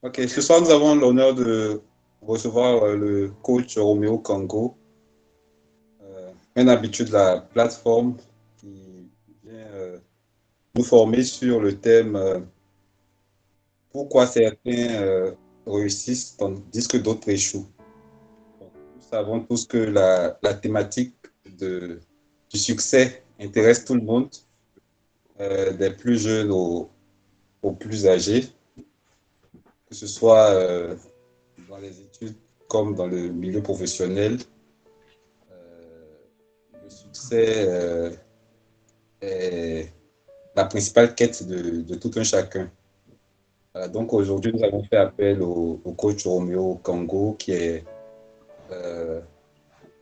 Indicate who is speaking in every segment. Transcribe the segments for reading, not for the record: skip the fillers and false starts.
Speaker 1: Ok, ce soir, nous avons l'honneur de recevoir le coach Roméo Kango, un habitué de la plateforme qui vient nous former sur le thème pourquoi certains réussissent tandis que d'autres échouent. Donc, nous savons tous que la thématique du succès intéresse tout le monde, des plus jeunes aux plus âgés, que ce soit dans les études comme dans le milieu professionnel. Le succès est la principale quête de tout un chacun. Donc aujourd'hui, nous avons fait appel au coach Roméo Kango, qui est euh,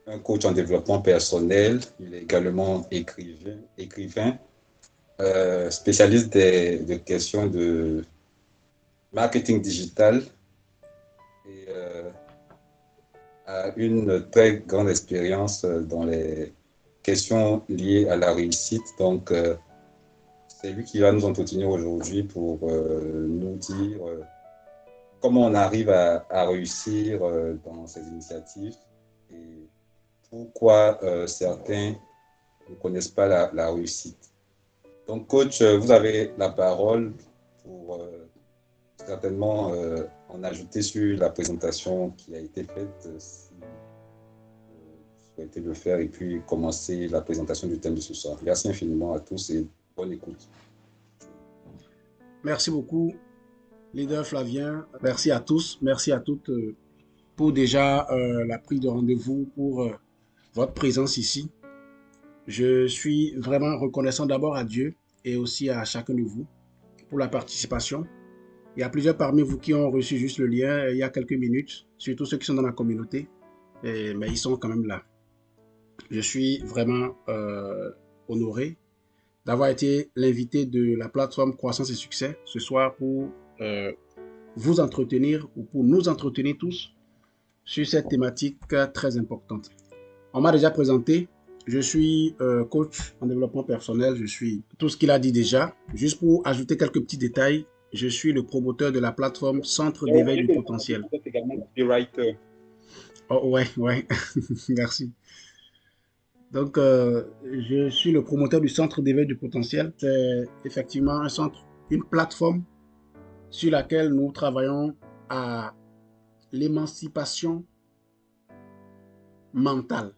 Speaker 1: un coach en développement personnel. Il est également écrivain spécialiste des questions de marketing digital et a une très grande expérience dans les questions liées à la réussite. Donc, c'est lui qui va nous entretenir aujourd'hui pour nous dire comment on arrive à réussir dans ces initiatives et pourquoi certains ne connaissent pas la réussite. Donc, coach, vous avez la parole pour certainement en ajouter sur la présentation qui a été faite, si vous souhaitez le faire, et puis commencer la présentation du thème de ce soir. Merci infiniment à tous et bonne écoute.
Speaker 2: Merci beaucoup, leader Flavien. Merci à tous. Merci à toutes pour déjà la prise de rendez-vous, pour votre présence ici. Je suis vraiment reconnaissant d'abord à Dieu et aussi à chacun de vous pour la participation. Il y a plusieurs parmi vous qui ont reçu juste le lien il y a quelques minutes, surtout ceux qui sont dans la communauté, mais ils sont quand même là. Je suis vraiment honoré d'avoir été l'invité de la plateforme Croissance et Succès ce soir pour euh, vous entretenir ou pour nous entretenir tous sur cette thématique très importante. On m'a déjà présenté, je suis coach en développement personnel, je suis tout ce qu'il a dit déjà. Juste pour ajouter quelques petits détails, je suis le promoteur de la plateforme Centre
Speaker 1: J'ai
Speaker 2: d'éveil
Speaker 1: oublié
Speaker 2: du
Speaker 1: que
Speaker 2: potentiel.
Speaker 1: vous êtes également copywriter.
Speaker 2: Oh ouais, ouais, merci. Donc, je suis le promoteur du Centre d'éveil du potentiel. C'est effectivement un centre, une plateforme sur laquelle nous travaillons à l'émancipation mentale.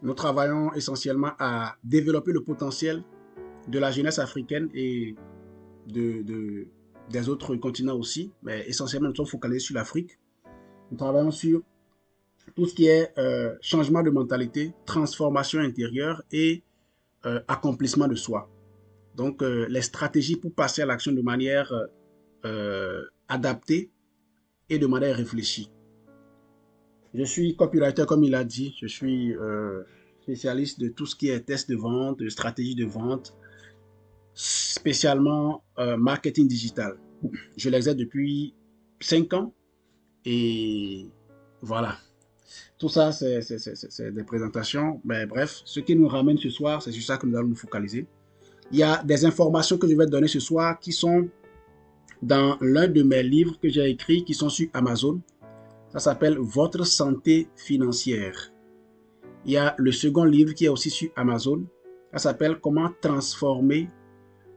Speaker 2: Nous travaillons essentiellement à développer le potentiel de la jeunesse africaine et des autres continents aussi, mais essentiellement nous sommes focalisés sur l'Afrique. Nous travaillons sur tout ce qui est changement de mentalité, transformation intérieure et accomplissement de soi. Donc, les stratégies pour passer à l'action de manière adaptée et de manière réfléchie. Je suis copywriter, comme il a dit. Je suis spécialiste de tout ce qui est test de vente, de stratégie de vente, spécialement marketing digital. Je l'exerce depuis 5 ans et voilà. Tout ça, c'est des présentations. Mais bref, ce qui nous ramène ce soir, c'est sur ça que nous allons nous focaliser. Il y a des informations que je vais te donner ce soir qui sont dans l'un de mes livres que j'ai écrit, qui sont sur Amazon. Ça s'appelle Votre santé financière. Il y a le second livre qui est aussi sur Amazon. Ça s'appelle Comment transformer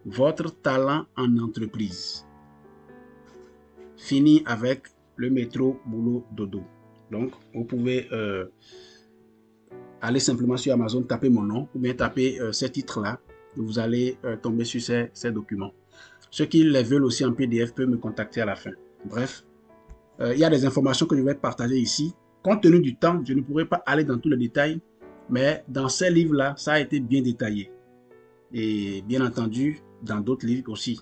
Speaker 2: votre talent en entreprise. Fini avec le métro, boulot, dodo. Donc, vous pouvez aller simplement sur Amazon, taper mon nom ou bien taper ces titres-là. Vous allez tomber sur ces documents. Ceux qui les veulent aussi en PDF peuvent me contacter à la fin. Bref, il y a des informations que je vais partager ici. Compte tenu du temps, je ne pourrai pas aller dans tous les détails, mais dans ces livres-là, ça a été bien détaillé. Et bien entendu, dans d'autres livres aussi.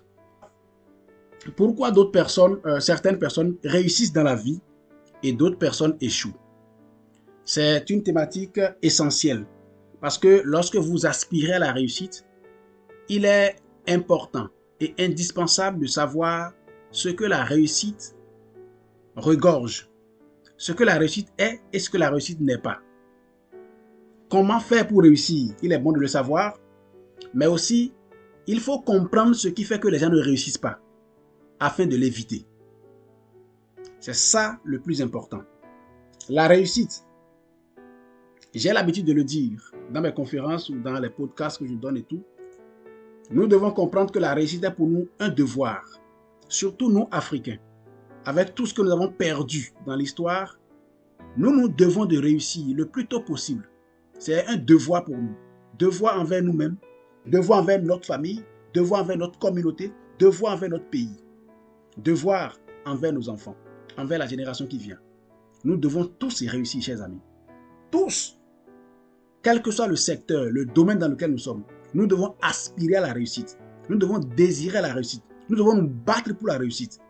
Speaker 2: Pourquoi d'autres personnes, certaines personnes réussissent dans la vie et d'autres personnes échouent? C'est une thématique essentielle parce que lorsque vous aspirez à la réussite, il est important et indispensable de savoir ce que la réussite regorge, ce que la réussite est et ce que la réussite n'est pas. Comment faire pour réussir? Il est bon de le savoir, mais aussi, il faut comprendre ce qui fait que les gens ne réussissent pas. afin de l'éviter. C'est ça le plus important. La réussite, j'ai l'habitude de le dire dans mes conférences ou dans les podcasts que je donne et tout. Nous devons comprendre que la réussite est pour nous un devoir, surtout nous Africains. Avec tout ce que nous avons perdu dans l'histoire, nous devons de réussir le plus tôt possible. C'est un devoir pour nous. Devoir envers nous-mêmes, devoir envers notre famille, devoir envers notre communauté, devoir envers notre pays, devoir envers nos enfants, envers la génération qui vient. Nous devons tous y réussir, chers amis. Tous, quel que soit le secteur, le domaine dans lequel nous sommes, nous devons aspirer à la réussite. Nous devons désirer la réussite. Nous devons nous battre pour la réussite.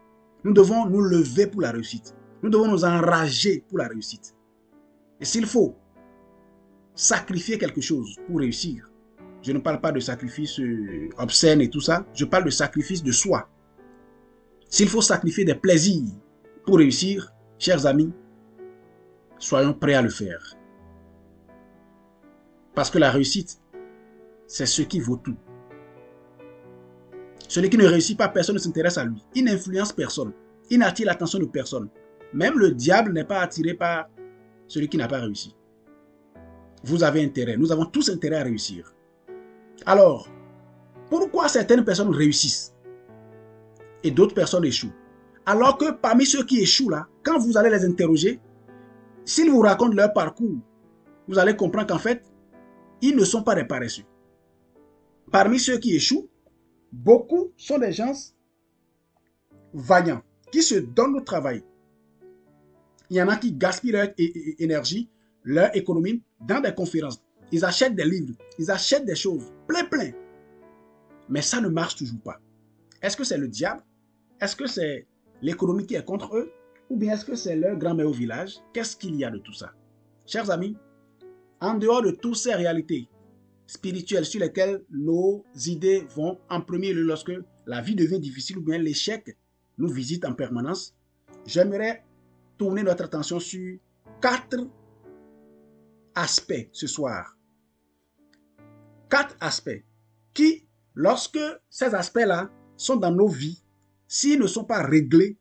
Speaker 2: Nous devons nous lever pour la réussite. Nous devons nous enrager pour la réussite. Et s'il faut sacrifier quelque chose pour réussir, je ne parle pas de sacrifice obscène et tout ça, je parle de sacrifice de soi. S'il faut sacrifier des plaisirs pour réussir, chers amis, soyons prêts à le faire. Parce que la réussite, c'est ce qui vaut tout. Celui qui ne réussit pas, personne ne s'intéresse à lui. Il n'influence personne. Il n'attire l'attention de personne. Même le diable n'est pas attiré par celui qui n'a pas réussi. Vous avez intérêt. Nous avons tous intérêt à réussir. Alors, pourquoi certaines personnes réussissent et d'autres personnes échouent? Alors que parmi ceux qui échouent là, quand vous allez les interroger, s'ils vous racontent leur parcours, vous allez comprendre qu'en fait, ils ne sont pas des paresseux. Parmi ceux qui échouent, beaucoup sont des gens vaillants, qui se donnent au travail. Il y en a qui gaspillent leur énergie, leur économie dans des conférences. Ils achètent des livres, ils achètent des choses, plein. Mais ça ne marche toujours pas. Est-ce que c'est le diable? Est-ce que c'est l'économie qui est contre eux? Ou bien est-ce que c'est leur grand-mère au village? Qu'est-ce qu'il y a de tout ça? Chers amis, en dehors de toutes ces réalités spirituelles sur lesquelles nos idées vont en premier lieu lorsque la vie devient difficile ou bien l'échec nous visite en permanence, j'aimerais tourner notre attention sur 4 aspects ce soir. 4 aspects qui, lorsque ces aspects-là sont dans nos vies, s'ils ne sont pas réglés,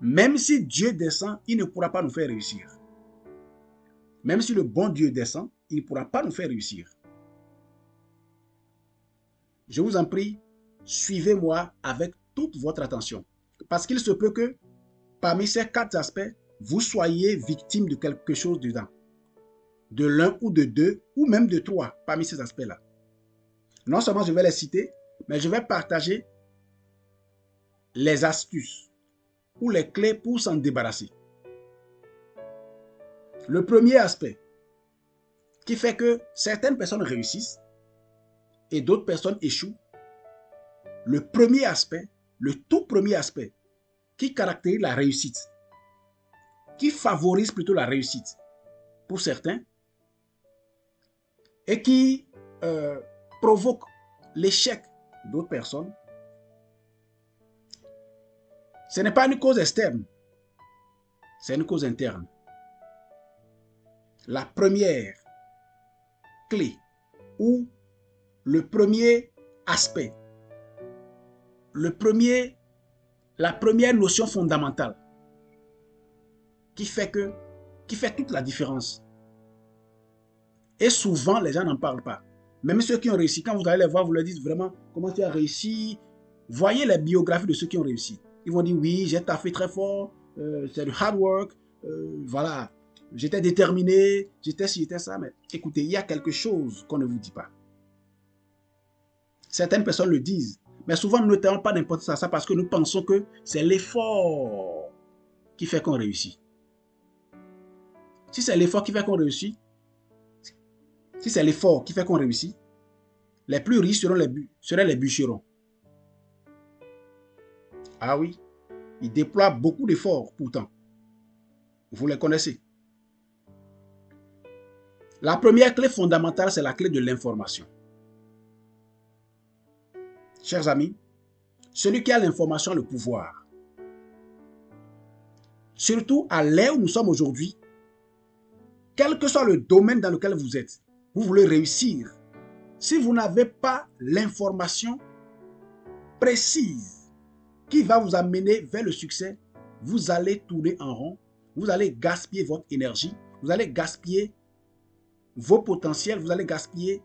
Speaker 2: même si Dieu descend, il ne pourra pas nous faire réussir. Même si le bon Dieu descend, il ne pourra pas nous faire réussir. Je vous en prie, suivez-moi avec toute votre attention. Parce qu'il se peut que parmi ces 4 aspects, vous soyez victime de quelque chose dedans. De l'un ou de 2 ou même de 3 parmi ces aspects-là. Non seulement je vais les citer, mais je vais partager les astuces ou les clés pour s'en débarrasser. Le premier aspect qui fait que certaines personnes réussissent et d'autres personnes échouent, le premier aspect, le tout premier aspect qui caractérise la réussite, qui favorise plutôt la réussite pour certains et qui provoque l'échec d'autres personnes, ce n'est pas une cause externe, c'est une cause interne. La première clé ou le premier aspect, la première notion fondamentale qui fait toute la différence. Et souvent, les gens n'en parlent pas. Même ceux qui ont réussi, quand vous allez les voir, vous leur dites vraiment comment tu as réussi. Voyez les biographies de ceux qui ont réussi. Ils vont dire oui, j'ai taffé très fort, c'est du hard work, voilà, j'étais déterminé, j'étais ci, j'étais ça. Mais écoutez, il y a quelque chose qu'on ne vous dit pas. Certaines personnes le disent, mais souvent nous ne tenons pas d'importance à ça parce que nous pensons que c'est l'effort qui fait qu'on réussit. Si c'est l'effort qui fait qu'on réussit, les plus riches seraient les bûcherons. Ah oui, ils déploient beaucoup d'efforts pourtant. Vous les connaissez. La première clé fondamentale, c'est la clé de l'information. Chers amis, celui qui a l'information a le pouvoir. Surtout à l'ère où nous sommes aujourd'hui, quel que soit le domaine dans lequel vous êtes, vous voulez réussir. Si vous n'avez pas l'information précise, qui va vous amener vers le succès, vous allez tourner en rond, vous allez gaspiller votre énergie, vous allez gaspiller vos potentiels, vous allez gaspiller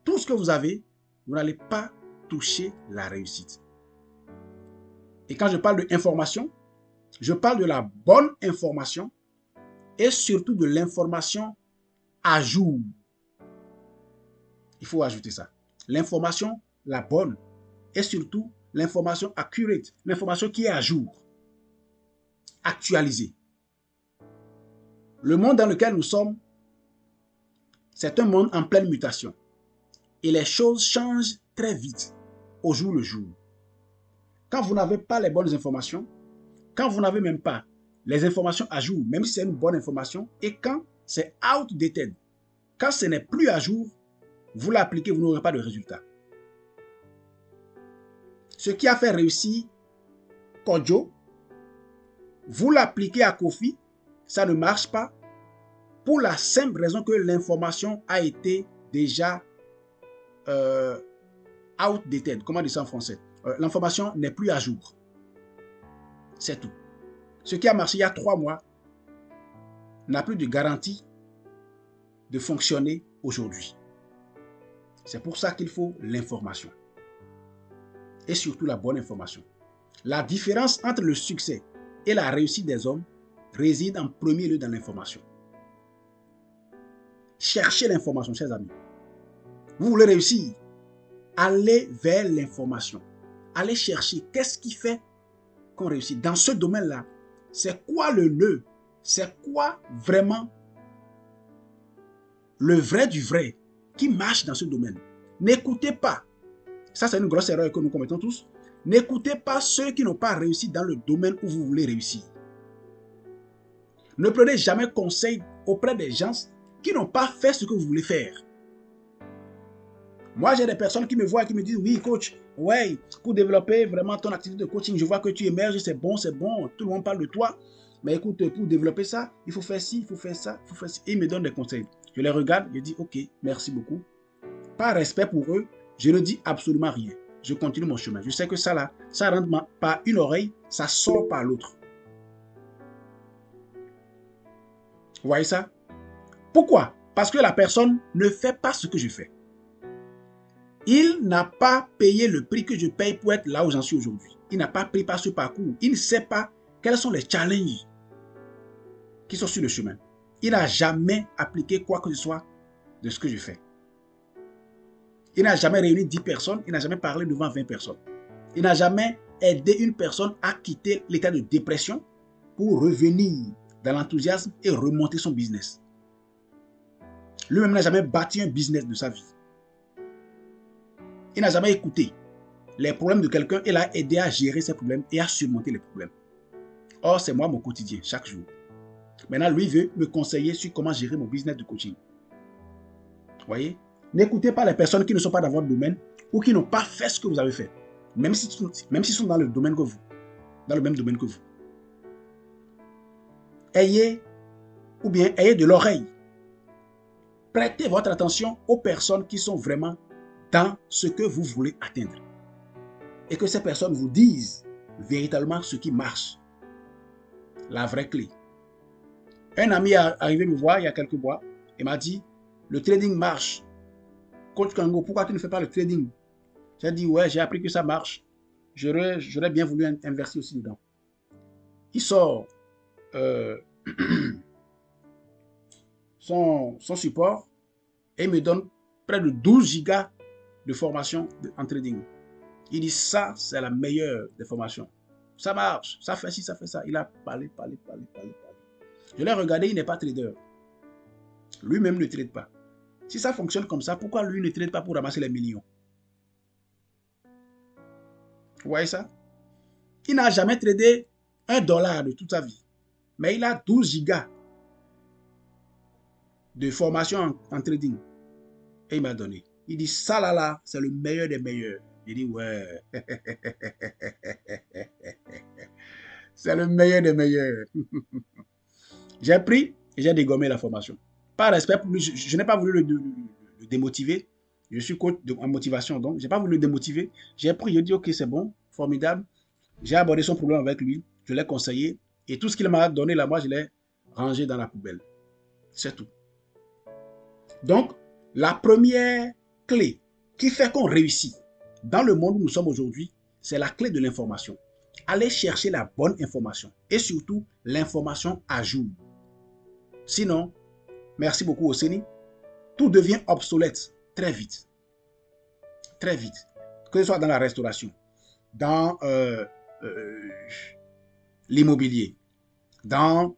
Speaker 2: tout ce que vous avez, vous n'allez pas toucher la réussite. Et quand je parle d'information, je parle de la bonne information et surtout de l'information à jour. Il faut ajouter ça. L'information, la bonne, et surtout l'information accurate, l'information qui est à jour, actualisée. Le monde dans lequel nous sommes, c'est un monde en pleine mutation. Et les choses changent très vite, au jour le jour. Quand vous n'avez pas les bonnes informations, quand vous n'avez même pas les informations à jour, même si c'est une bonne information, et quand c'est outdated, quand ce n'est plus à jour, vous l'appliquez, vous n'aurez pas de résultat. Ce qui a fait réussir Kojo, vous l'appliquez à Kofi, ça ne marche pas, pour la simple raison que l'information a été déjà outdated. Comment dire ça en français? L'information n'est plus à jour. C'est tout. Ce qui a marché il y a 3 mois n'a plus de garantie de fonctionner aujourd'hui. C'est pour ça qu'il faut l'information. Et surtout la bonne information. La différence entre le succès et la réussite des hommes réside en premier lieu dans l'information. Cherchez l'information, chers amis. Vous voulez réussir? Allez vers l'information. Allez chercher qu'est-ce qui fait qu'on réussit. Dans ce domaine-là, c'est quoi le nœud? C'est quoi vraiment le vrai du vrai qui marche dans ce domaine? N'écoutez pas. Ça, c'est une grosse erreur que nous commettons tous. N'écoutez pas ceux qui n'ont pas réussi dans le domaine où vous voulez réussir. Ne prenez jamais conseil auprès des gens qui n'ont pas fait ce que vous voulez faire. Moi, j'ai des personnes qui me voient et qui me disent, oui, coach, ouais, pour développer vraiment ton activité de coaching, je vois que tu émerges, c'est bon, tout le monde parle de toi. Mais écoute, pour développer ça, il faut faire ci, il faut faire ça, il faut faire ci. Et ils me donnent des conseils. Je les regarde, je dis, ok, merci beaucoup. Par respect pour eux, je ne dis absolument rien. Je continue mon chemin. Je sais que ça là, ça rentre par une oreille, ça sort par l'autre. Vous voyez ça? Pourquoi? Parce que la personne ne fait pas ce que je fais. Il n'a pas payé le prix que je paye pour être là où j'en suis aujourd'hui. Il n'a pas pris par ce parcours. Il ne sait pas quels sont les challenges qui sont sur le chemin. Il n'a jamais appliqué quoi que ce soit de ce que je fais. Il n'a jamais réuni 10 personnes. Il n'a jamais parlé devant 20 personnes. Il n'a jamais aidé une personne à quitter l'état de dépression pour revenir dans l'enthousiasme et remonter son business. Lui-même n'a jamais bâti un business de sa vie. Il n'a jamais écouté les problèmes de quelqu'un et l'a aidé à gérer ses problèmes et à surmonter les problèmes. Or, c'est moi mon quotidien, chaque jour. Maintenant, lui veut me conseiller sur comment gérer mon business de coaching. Vous voyez? N'écoutez pas les personnes qui ne sont pas dans votre domaine ou qui n'ont pas fait ce que vous avez fait. Même s'ils sont dans le domaine que vous. Dans le même domaine que vous. Ayez de l'oreille. Prêtez votre attention aux personnes qui sont vraiment dans ce que vous voulez atteindre. Et que ces personnes vous disent véritablement ce qui marche. La vraie clé. Un ami est arrivé me voir il y a quelques mois et m'a dit, le trading marche. Coach Kango, pourquoi tu ne fais pas le trading? J'ai dit, ouais, j'ai appris que ça marche. J'aurais bien voulu investir aussi dedans. Il sort son support et il me donne près de 12 gigas de formation en trading. Il dit, ça, c'est la meilleure des formations. Ça marche, ça fait ci, ça fait ça. Il a parlé. Je l'ai regardé, il n'est pas trader. Lui-même ne trade pas. Si ça fonctionne comme ça, pourquoi lui ne trade pas pour ramasser les millions? Vous voyez ça? Il n'a jamais tradé $1 de toute sa vie. Mais il a 12 gigas de formation en trading. Et il m'a donné. Il dit, ça là, c'est le meilleur des meilleurs. J'ai dit, ouais. C'est le meilleur des meilleurs. J'ai pris et j'ai dégommé la formation. Par respect pour lui, je n'ai pas voulu le démotiver. Je suis coach en motivation, donc je n'ai pas voulu le démotiver. J'ai pris, je dis, ok, c'est bon, formidable. J'ai abordé son problème avec lui, je l'ai conseillé, et tout ce qu'il m'a donné là, moi, je l'ai rangé dans la poubelle. C'est tout. Donc, la première clé qui fait qu'on réussit dans le monde où nous sommes aujourd'hui, c'est la clé de l'information. Allez chercher la bonne information et surtout l'information à jour. Sinon, merci beaucoup Oseni, tout devient obsolète très vite. Très vite. Que ce soit dans la restauration, dans euh, l'immobilier, dans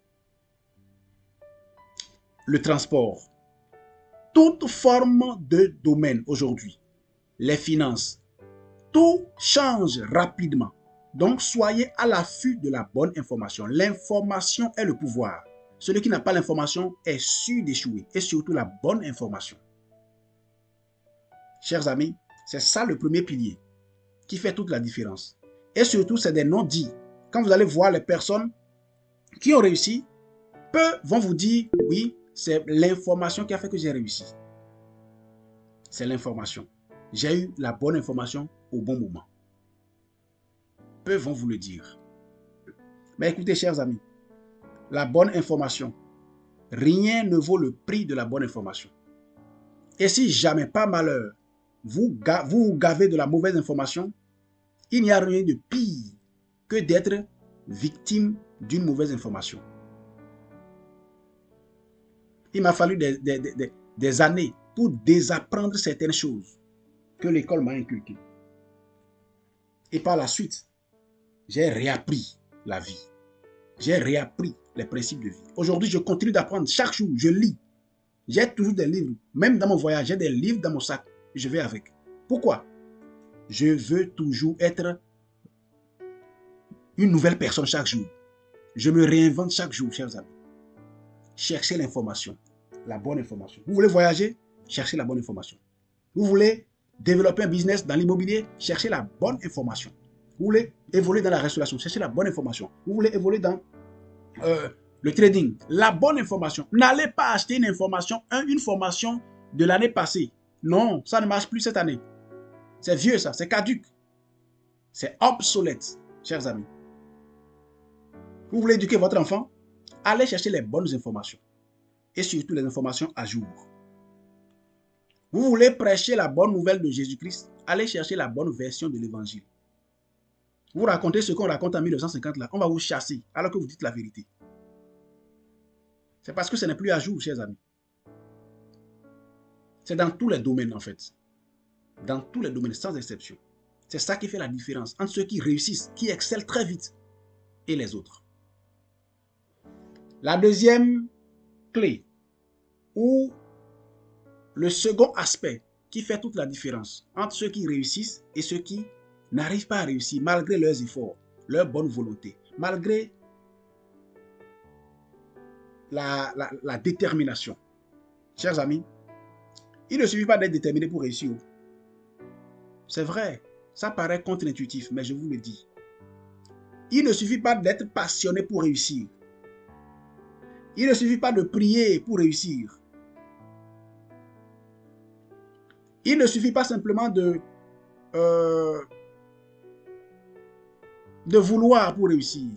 Speaker 2: le transport, toute forme de domaine aujourd'hui, les finances, tout change rapidement. Donc, soyez à l'affût de la bonne information. L'information est le pouvoir. Celui qui n'a pas l'information est sûr d'échouer. Et surtout la bonne information. Chers amis, c'est ça le premier pilier qui fait toute la différence. Et surtout, c'est des non-dits. Quand vous allez voir les personnes qui ont réussi, peu vont vous dire, oui, c'est l'information qui a fait que j'ai réussi. C'est l'information. J'ai eu la bonne information au bon moment. Peu vont vous le dire. Mais écoutez, chers amis, la bonne information, rien ne vaut le prix de la bonne information. Et si jamais, par malheur, vous vous gavez de la mauvaise information, il n'y a rien de pire que d'être victime d'une mauvaise information. Il m'a fallu des années pour désapprendre certaines choses que l'école m'a inculquées. Et par la suite, j'ai réappris la vie. J'ai réappris les principes de vie. Aujourd'hui, je continue d'apprendre. Chaque jour, je lis. J'ai toujours des livres. Même dans mon voyage, j'ai des livres dans mon sac. Je vais avec. Pourquoi? Je veux toujours être une nouvelle personne chaque jour. Je me réinvente chaque jour, chers amis. Cherchez l'information, la bonne information. Vous voulez voyager? Cherchez la bonne information. Vous voulez développer un business dans l'immobilier? Cherchez la bonne information. Vous voulez évoluer dans la restauration? Cherchez la bonne information. Vous voulez évoluer dans le trading? La bonne information. N'allez pas acheter une formation de l'année passée. Non, ça ne marche plus cette année. C'est vieux ça, c'est caduc. C'est obsolète, chers amis. Vous voulez éduquer votre enfant? Allez chercher les bonnes informations. Et surtout les informations à jour. Vous voulez prêcher la bonne nouvelle de Jésus-Christ? Allez chercher la bonne version de l'évangile. Vous racontez ce qu'on raconte en 1950 là, on va vous chasser alors que vous dites la vérité. C'est parce que ce n'est plus à jour, chers amis. C'est dans tous les domaines en fait. Dans tous les domaines, sans exception. C'est ça qui fait la différence entre ceux qui réussissent, qui excellent très vite, et les autres. La deuxième clé, ou le second aspect qui fait toute la différence entre ceux qui réussissent et ceux qui n'arrivent pas à réussir malgré leurs efforts, leur bonne volonté, malgré la détermination. Chers amis, il ne suffit pas d'être déterminé pour réussir. C'est vrai, ça paraît contre-intuitif, mais je vous le dis. Il ne suffit pas d'être passionné pour réussir. Il ne suffit pas de prier pour réussir. Il ne suffit pas simplement de vouloir pour réussir.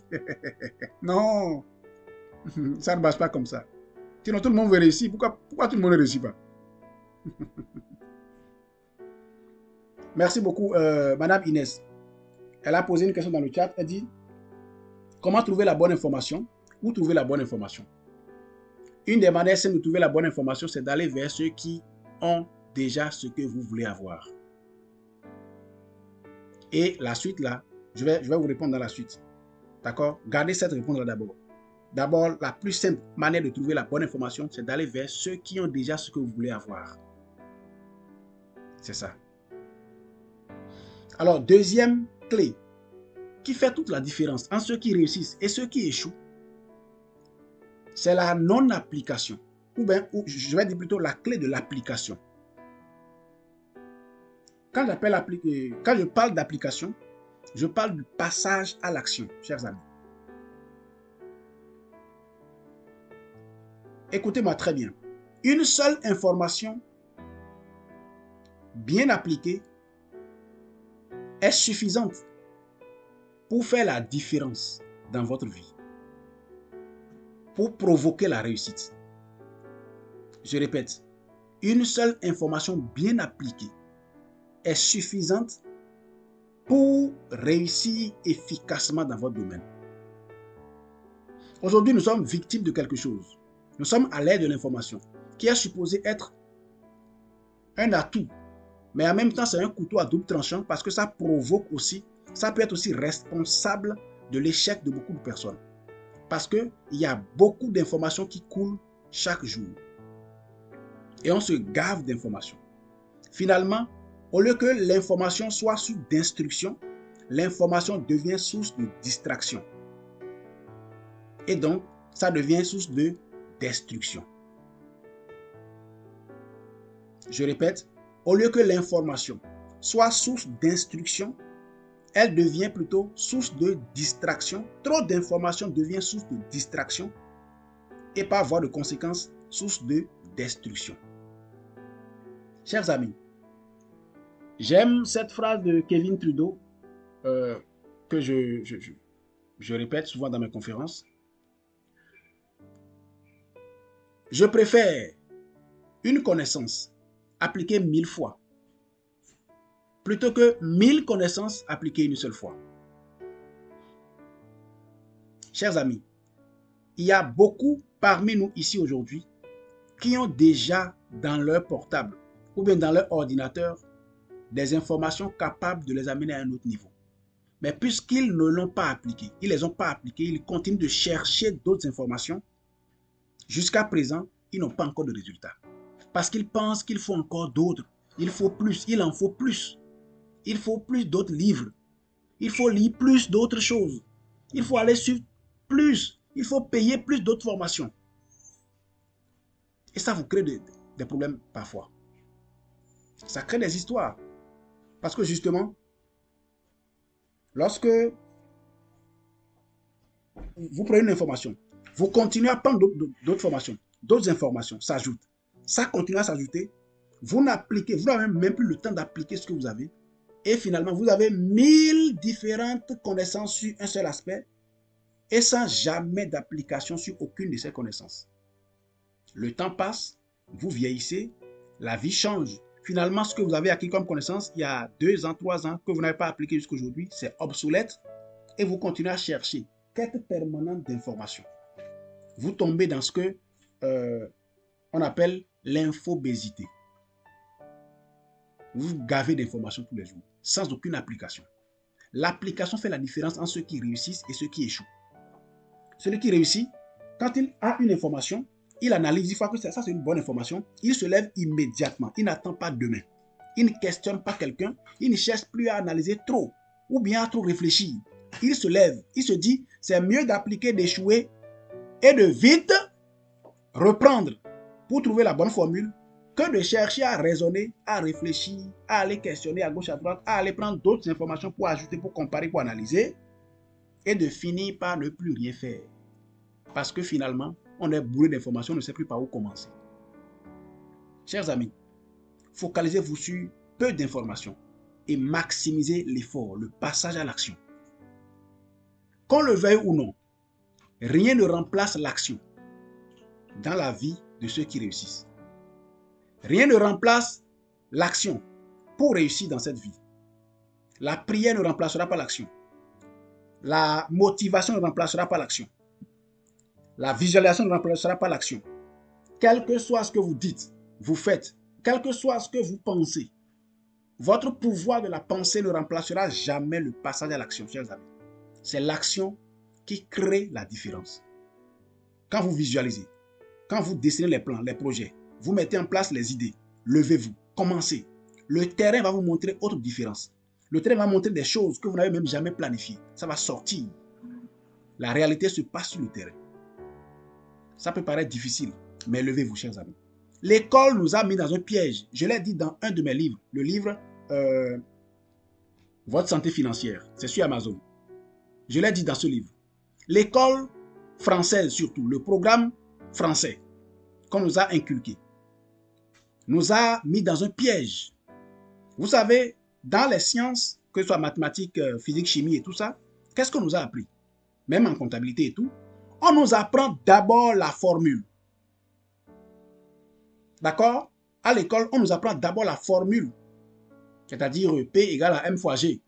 Speaker 2: Non, ça ne marche pas comme ça. Sinon, tout le monde veut réussir. Pourquoi tout le monde ne réussit pas? Merci beaucoup, Madame Inès. Elle a posé une question dans le chat. Elle dit, comment trouver la bonne information? Où trouver la bonne information? Une des manières de trouver la bonne information, c'est d'aller vers ceux qui ont déjà ce que vous voulez avoir. Et la suite là, je vais vous répondre dans la suite. D'accord? Gardez cette réponse là d'abord. D'abord, la plus simple manière de trouver la bonne information, c'est d'aller vers ceux qui ont déjà ce que vous voulez avoir. C'est ça. Alors, deuxième clé qui fait toute la différence entre ceux qui réussissent et ceux qui échouent, c'est la non-application. Ou bien, je vais dire plutôt la clé de l'application. Quand je parle d'application, je parle du passage à l'action, chers amis. Écoutez-moi très bien. Une seule information bien appliquée est suffisante pour faire la différence dans votre vie, pour provoquer la réussite. Je répète, une seule information bien appliquée est suffisante pour réussir efficacement dans votre domaine. Aujourd'hui, nous sommes victimes de quelque chose. Nous sommes à l'ère de l'information, qui est supposée être un atout, mais en même temps, c'est un couteau à double tranchant parce que ça provoque aussi, ça peut être aussi responsable de l'échec de beaucoup de personnes. Parce qu'il y a beaucoup d'informations qui coulent chaque jour. Et on se gave d'informations. Finalement, au lieu que l'information soit source d'instruction, l'information devient source de distraction. Et donc, ça devient source de destruction. Je répète, au lieu que l'information soit source d'instruction, elle devient plutôt source de distraction. Trop d'informations devient source de distraction et par voie de conséquence, source de destruction. Chers amis, j'aime cette phrase de Kevin Trudeau que je répète souvent dans mes conférences. Je préfère une connaissance appliquée 1000 fois plutôt que 1000 connaissances appliquées une seule fois. Chers amis, il y a beaucoup parmi nous ici aujourd'hui qui ont déjà dans leur portable ou bien dans leur ordinateur des informations capables de les amener à un autre niveau. Mais puisqu'ils ne l'ont pas appliqué, ils ne les ont pas appliquées, ils continuent de chercher d'autres informations. Jusqu'à présent, ils n'ont pas encore de résultats. Parce qu'ils pensent qu'il faut encore d'autres. Il faut plus, il en faut plus. Il faut plus d'autres livres. Il faut lire plus d'autres choses. Il faut aller sur plus. Il faut payer plus d'autres formations. Et ça vous crée des problèmes parfois. Ça crée des histoires. Parce que justement, lorsque vous prenez une information, vous continuez à prendre d'autres formations, d'autres informations s'ajoutent. Ça continue à s'ajouter. Vous n'avez même plus le temps d'appliquer ce que vous avez. Et finalement, vous avez 1000 différentes connaissances sur un seul aspect et sans jamais d'application sur aucune de ces connaissances. Le temps passe, vous vieillissez, la vie change. Finalement, ce que vous avez acquis comme connaissance il y a 2 ans, 3 ans, que vous n'avez pas appliqué jusqu'à aujourd'hui, c'est obsolète et vous continuez à chercher quête permanente d'informations. Vous tombez dans ce que on appelle l'infobésité. Vous vous gavez d'informations tous les jours, sans aucune application. L'application fait la différence entre ceux qui réussissent et ceux qui échouent. Celui qui réussit, quand il a une information, il analyse, il voit que ça c'est une bonne information, il se lève immédiatement, il n'attend pas demain. Il ne questionne pas quelqu'un, il ne cherche plus à analyser trop, ou bien à trop réfléchir. Il se lève, il se dit, c'est mieux d'appliquer, d'échouer et de vite reprendre pour trouver la bonne formule que de chercher à raisonner, à réfléchir, à aller questionner à gauche, à droite, à aller prendre d'autres informations pour ajouter, pour comparer, pour analyser et de finir par ne plus rien faire. Parce que finalement, on est bourré d'informations, on ne sait plus par où commencer. Chers amis, focalisez-vous sur peu d'informations et maximisez l'effort, le passage à l'action. Qu'on le veuille ou non, rien ne remplace l'action dans la vie de ceux qui réussissent. Rien ne remplace l'action pour réussir dans cette vie. La prière ne remplacera pas l'action. La motivation ne remplacera pas l'action. La visualisation ne remplacera pas l'action. Quel que soit ce que vous dites, vous faites, quel que soit ce que vous pensez, votre pouvoir de la pensée ne remplacera jamais le passage à l'action, chers amis. C'est l'action qui crée la différence. Quand vous visualisez, quand vous dessinez les plans, les projets, vous mettez en place les idées, levez-vous, commencez. Le terrain va vous montrer autre différence. Le terrain va montrer des choses que vous n'avez même jamais planifiées. Ça va sortir. La réalité se passe sur le terrain. Ça peut paraître difficile, mais levez-vous, chers amis. L'école nous a mis dans un piège. Je l'ai dit dans un de mes livres, le livre Votre santé financière. C'est sur Amazon. Je l'ai dit dans ce livre. L'école française surtout, le programme français qu'on nous a inculqué, nous a mis dans un piège. Vous savez, dans les sciences, que ce soit mathématiques, physique, chimie et tout ça, Qu'est-ce qu'on nous a appris? Même en comptabilité et tout, on nous apprend d'abord la formule. D'accord? À l'école, on nous apprend d'abord la formule. C'est-à-dire P égale à M fois G.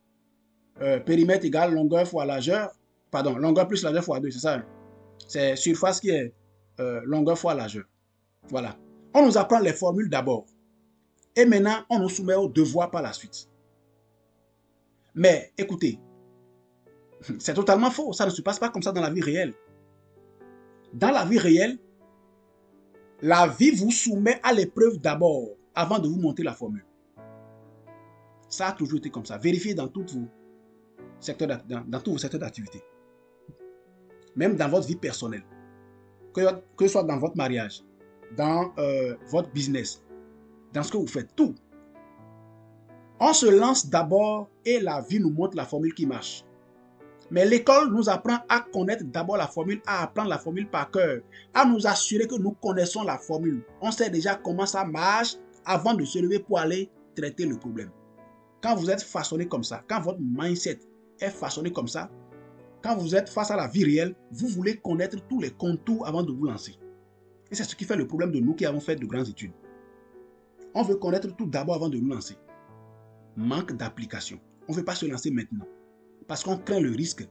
Speaker 2: Périmètre égale longueur fois largeur. Pardon, longueur plus largeur fois 2, c'est ça. C'est surface qui est longueur fois largeur. Voilà. On nous apprend les formules d'abord. Et maintenant, on nous soumet aux devoirs par la suite. Mais écoutez, c'est totalement faux. Ça ne se passe pas comme ça dans la vie réelle. Dans la vie réelle, la vie vous soumet à l'épreuve d'abord, avant de vous montrer la formule. Ça a toujours été comme ça. Vérifiez dans tous vos secteurs d'activité. Même dans votre vie personnelle. Que ce soit dans votre mariage, dans votre business, dans ce que vous faites, tout. On se lance d'abord et la vie nous montre la formule qui marche. Mais l'école nous apprend à connaître d'abord la formule, à apprendre la formule par cœur, à nous assurer que nous connaissons la formule. On sait déjà comment ça marche avant de se lever pour aller traiter le problème. Quand vous êtes façonné comme ça, quand votre mindset est façonné comme ça, quand vous êtes face à la vie réelle, vous voulez connaître tous les contours avant de vous lancer. Et c'est ce qui fait le problème de nous qui avons fait de grandes études. On veut connaître tout d'abord avant de nous lancer. Manque d'application. On ne veut pas se lancer maintenant. Parce qu'on craint le risque.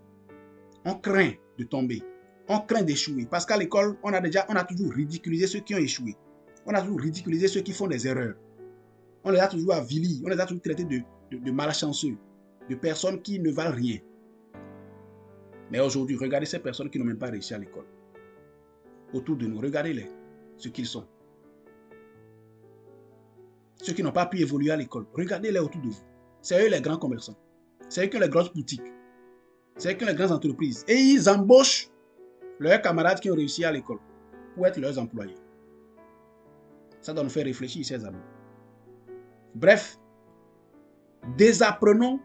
Speaker 2: On craint de tomber. On craint d'échouer. Parce qu'à l'école, on a toujours ridiculisé ceux qui ont échoué. On a toujours ridiculisé ceux qui font des erreurs. On les a toujours avilis. On les a toujours traités de malchanceux. De personnes qui ne valent rien. Mais aujourd'hui, regardez ces personnes qui n'ont même pas réussi à l'école. Autour de nous, regardez-les, ce qu'ils sont. Ceux qui n'ont pas pu évoluer à l'école, regardez-les autour de vous. C'est eux les grands commerçants. C'est eux qui ont les grosses boutiques. C'est eux qui ont les grandes entreprises. Et ils embauchent leurs camarades qui ont réussi à l'école pour être leurs employés. Ça doit nous faire réfléchir, chers amis. Bref, désapprenons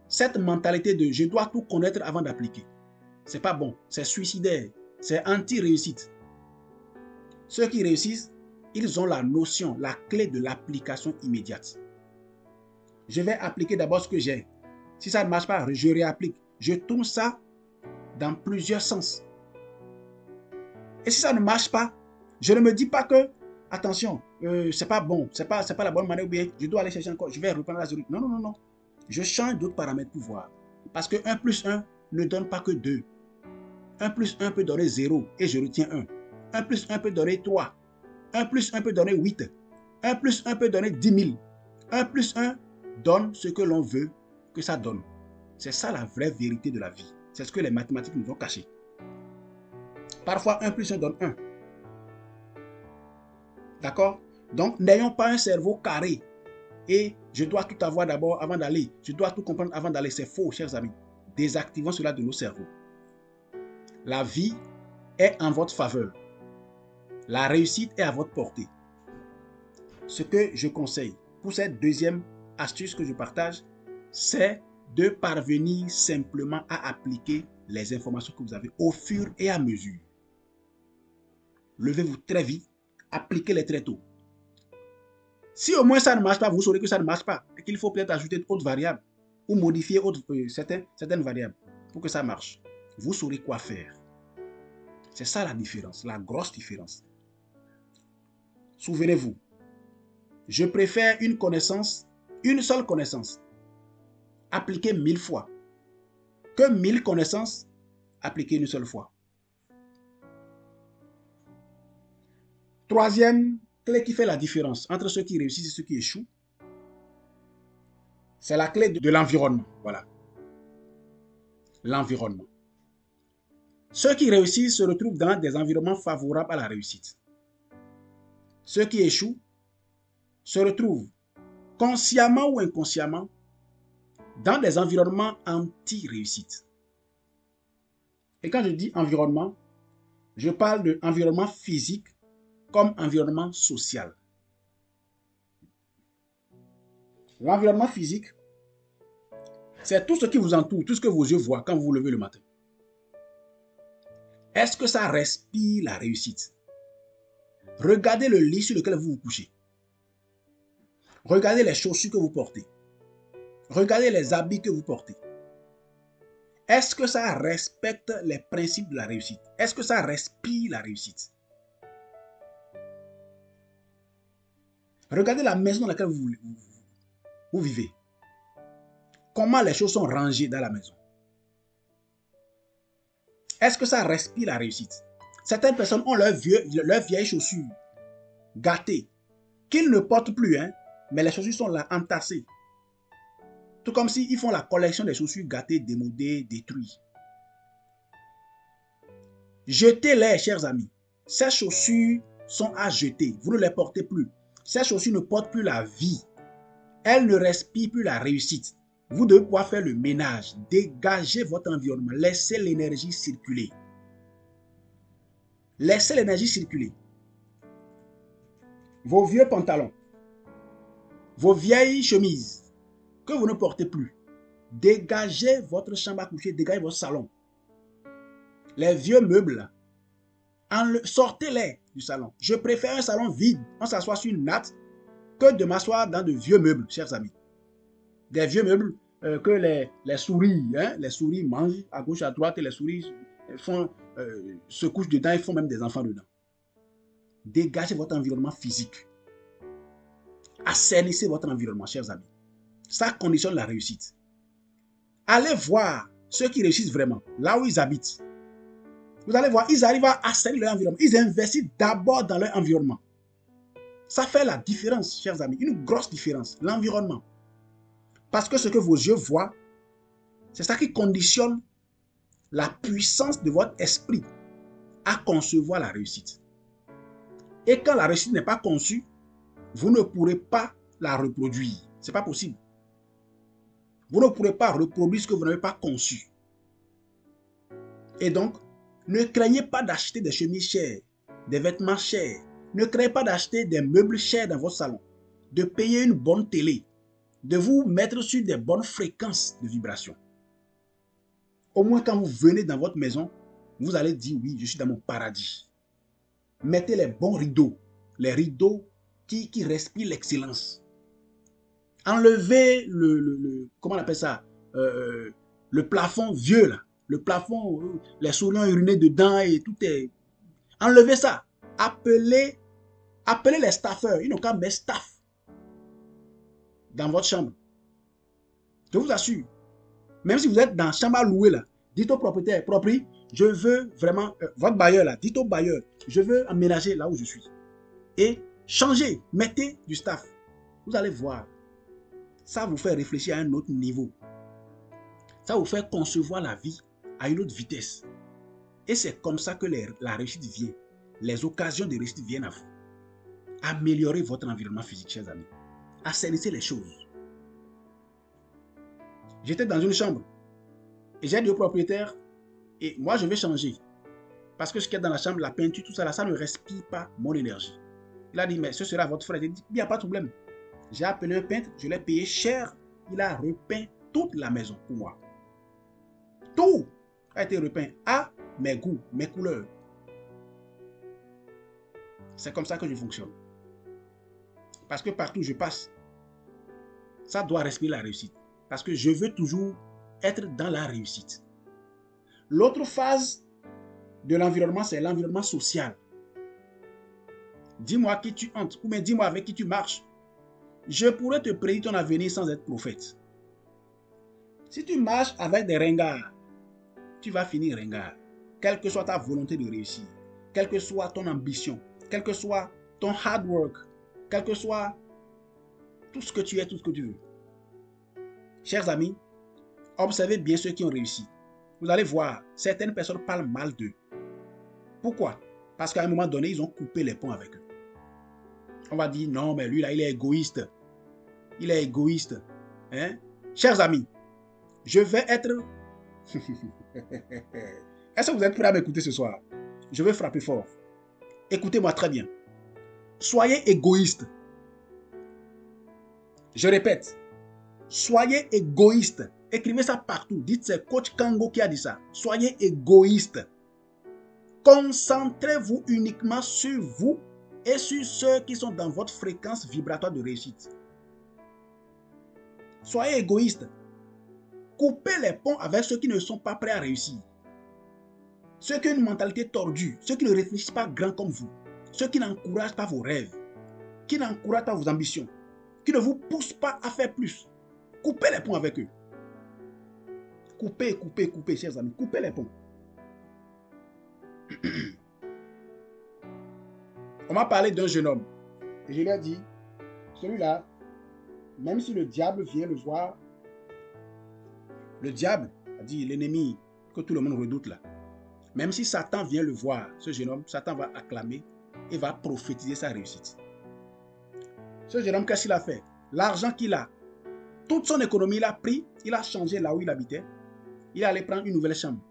Speaker 2: cette mentalité de je dois tout connaître avant d'appliquer. C'est pas bon, c'est suicidaire, c'est anti-réussite. Ceux qui réussissent, ils ont la notion, la clé de l'application immédiate. Je vais appliquer d'abord ce que j'ai. Si ça ne marche pas, je réapplique. Je tourne ça dans plusieurs sens. Et si ça ne marche pas, je ne me dis pas que, attention, c'est pas bon, c'est pas la bonne manière, ou bien je dois aller chercher encore, je vais reprendre la zéro. Non, non, non, non. Je change d'autres paramètres pour voir. Parce que 1 plus 1 ne donne pas que 2. 1 plus 1 peut donner 0 et je retiens 1. 1 plus 1 peut donner 3. 1 plus 1 peut donner 8. 1 plus 1 peut donner 10 000. 1 plus 1 donne ce que l'on veut que ça donne. C'est ça la vraie vérité de la vie. C'est ce que les mathématiques nous ont caché. Parfois, 1 plus 1 donne 1. D'accord? Donc, n'ayons pas un cerveau carré. Et je dois tout avoir d'abord avant d'aller. Je dois tout comprendre avant d'aller. C'est faux, chers amis. Désactivons cela de nos cerveaux. La vie est en votre faveur. La réussite est à votre portée. Ce que je conseille pour cette deuxième astuce que je partage, c'est de parvenir simplement à appliquer les informations que vous avez au fur et à mesure. Levez-vous très vite, appliquez-les très tôt. Si au moins ça ne marche pas, vous saurez que ça ne marche pas et qu'il faut peut-être ajouter d'autres variables ou modifier certaines variables pour que ça marche. Vous saurez quoi faire. C'est ça la différence, la grosse différence. Souvenez-vous, je préfère une connaissance, une seule connaissance, appliquée 1000 fois, que 1000 connaissances appliquées une seule fois. Troisième clé qui fait la différence entre ceux qui réussissent et ceux qui échouent, c'est la clé de l'environnement. Voilà. L'environnement. Ceux qui réussissent se retrouvent dans des environnements favorables à la réussite. Ceux qui échouent se retrouvent consciemment ou inconsciemment dans des environnements anti-réussite. Et quand je dis environnement, je parle d'environnement physique comme environnement social. L'environnement physique, c'est tout ce qui vous entoure, tout ce que vos yeux voient quand vous vous levez le matin. Est-ce que ça respire la réussite? Regardez le lit sur lequel vous vous couchez. Regardez les chaussures que vous portez. Regardez les habits que vous portez. Est-ce que ça respecte les principes de la réussite? Est-ce que ça respire la réussite? Regardez la maison dans laquelle vous vivez. Comment les choses sont rangées dans la maison? Est-ce que ça respire la réussite? Certaines personnes ont leurs vieilles chaussures gâtées, qu'ils ne portent plus, hein, mais les chaussures sont là, entassées. Tout comme s'ils font la collection des chaussures gâtées, démodées, détruites. Jetez-les, chers amis. Ces chaussures sont à jeter. Vous ne les portez plus. Ces chaussures ne portent plus la vie. Elles ne respirent plus la réussite. Vous devez pouvoir faire le ménage. Dégagez votre environnement. Laissez l'énergie circuler. Laissez l'énergie circuler. Vos vieux pantalons, vos vieilles chemises que vous ne portez plus. Dégagez votre chambre à coucher, dégagez votre salon. Les vieux meubles, sortez-les du salon. Je préfère un salon vide, on s'assoit sur une natte, que de m'asseoir dans de vieux meubles, chers amis. Des vieux meubles que les souris, hein, les souris mangent à gauche, à droite, et les souris se couchent dedans et font même des enfants dedans. Dégagez votre environnement physique. Assainissez votre environnement, chers amis. Ça conditionne la réussite. Allez voir ceux qui réussissent vraiment, là où ils habitent. Vous allez voir, ils arrivent à assainir leur environnement. Ils investissent d'abord dans leur environnement. Ça fait la différence, chers amis, une grosse différence, l'environnement. Parce que ce que vos yeux voient, c'est ça qui conditionne la puissance de votre esprit à concevoir la réussite. Et quand la réussite n'est pas conçue, vous ne pourrez pas la reproduire. Ce n'est pas possible. Vous ne pourrez pas reproduire ce que vous n'avez pas conçu. Et donc, ne craignez pas d'acheter des chemises chères, des vêtements chers. Ne craignez pas d'acheter des meubles chers dans votre salon, de payer une bonne télé, de vous mettre sur des bonnes fréquences de vibration. Au moins, quand vous venez dans votre maison, vous allez dire oui, je suis dans mon paradis. Mettez les bons rideaux, les rideaux qui respirent l'excellence. Enlevez comment on appelle ça, le plafond vieux là, le plafond, les souris ont uriné dedans et tout est. Enlevez ça. Appelez les staffeurs. Ils n'ont qu'à mettre staff dans votre chambre. Je vous assure. Même si vous êtes dans la chambre à louer là, dites au propriétaire, je veux vraiment, votre bailleur là, dites au bailleur, je veux aménager là où je suis. Et changez, mettez du staff. Vous allez voir. Ça vous fait réfléchir à un autre niveau. Ça vous fait concevoir la vie à une autre vitesse. Et c'est comme ça que la réussite vient. Les occasions de réussite viennent à vous. Améliorez votre environnement physique, chers amis. Assainissez les choses. J'étais dans une chambre. Et j'ai dit au propriétaire, et moi je vais changer. Parce que ce qu'il y a dans la chambre, la peinture, tout ça, là, ça ne respire pas mon énergie. Il a dit, mais ce sera votre frère. J'ai dit, il n'y a pas de problème. J'ai appelé un peintre, je l'ai payé cher. Il a repeint toute la maison pour moi. Tout a été repeint à mes goûts, mes couleurs. C'est comme ça que je fonctionne. Parce que partout où je passe, ça doit respirer la réussite. Parce que je veux toujours être dans la réussite. L'autre phase de l'environnement, c'est l'environnement social. Dis-moi qui tu entres, ou bien dis-moi avec qui tu marches. Je pourrais te prédire ton avenir sans être prophète. Si tu marches avec des ringards, tu vas finir ringard. Quelle que soit ta volonté de réussir, quelle que soit ton ambition, quel que soit ton hard work, quel que soit tout ce que tu es, tout ce que tu veux. Chers amis, observez bien ceux qui ont réussi. Vous allez voir, certaines personnes parlent mal d'eux. Pourquoi? Parce qu'à un moment donné, ils ont coupé les ponts avec eux. On va dire, non, mais lui là, il est égoïste. Il est égoïste. Hein? Chers amis, je vais être... Est-ce que vous êtes prêts à m'écouter ce soir? Je vais frapper fort. Écoutez-moi très bien. Soyez égoïste. Je répète. Soyez égoïste. Écrivez ça partout. Dites, c'est coach Kango qui a dit ça. Soyez égoïste. Concentrez-vous uniquement sur vous et sur ceux qui sont dans votre fréquence vibratoire de réussite. Soyez égoïste. Coupez les ponts avec ceux qui ne sont pas prêts à réussir. Ceux qui ont une mentalité tordue, ceux qui ne réfléchissent pas grand comme vous, ceux qui n'encouragent pas vos rêves, qui n'encouragent pas vos ambitions, qui ne vous poussent pas à faire plus. Coupez les ponts avec eux. Coupez, coupez, coupez, chers amis. Coupez les ponts. On m'a parlé d'un jeune homme. Et je lui ai dit, celui-là, même si le diable vient le voir, le diable, a dit l'ennemi que tout le monde redoute là, même si Satan vient le voir, ce jeune homme, Satan va acclamer et va prophétiser sa réussite. Ce jeune homme, qu'est-ce qu'il a fait? L'argent qu'il a, toute son économie, il a pris, il a changé là où il habitait. Il est allé prendre une nouvelle chambre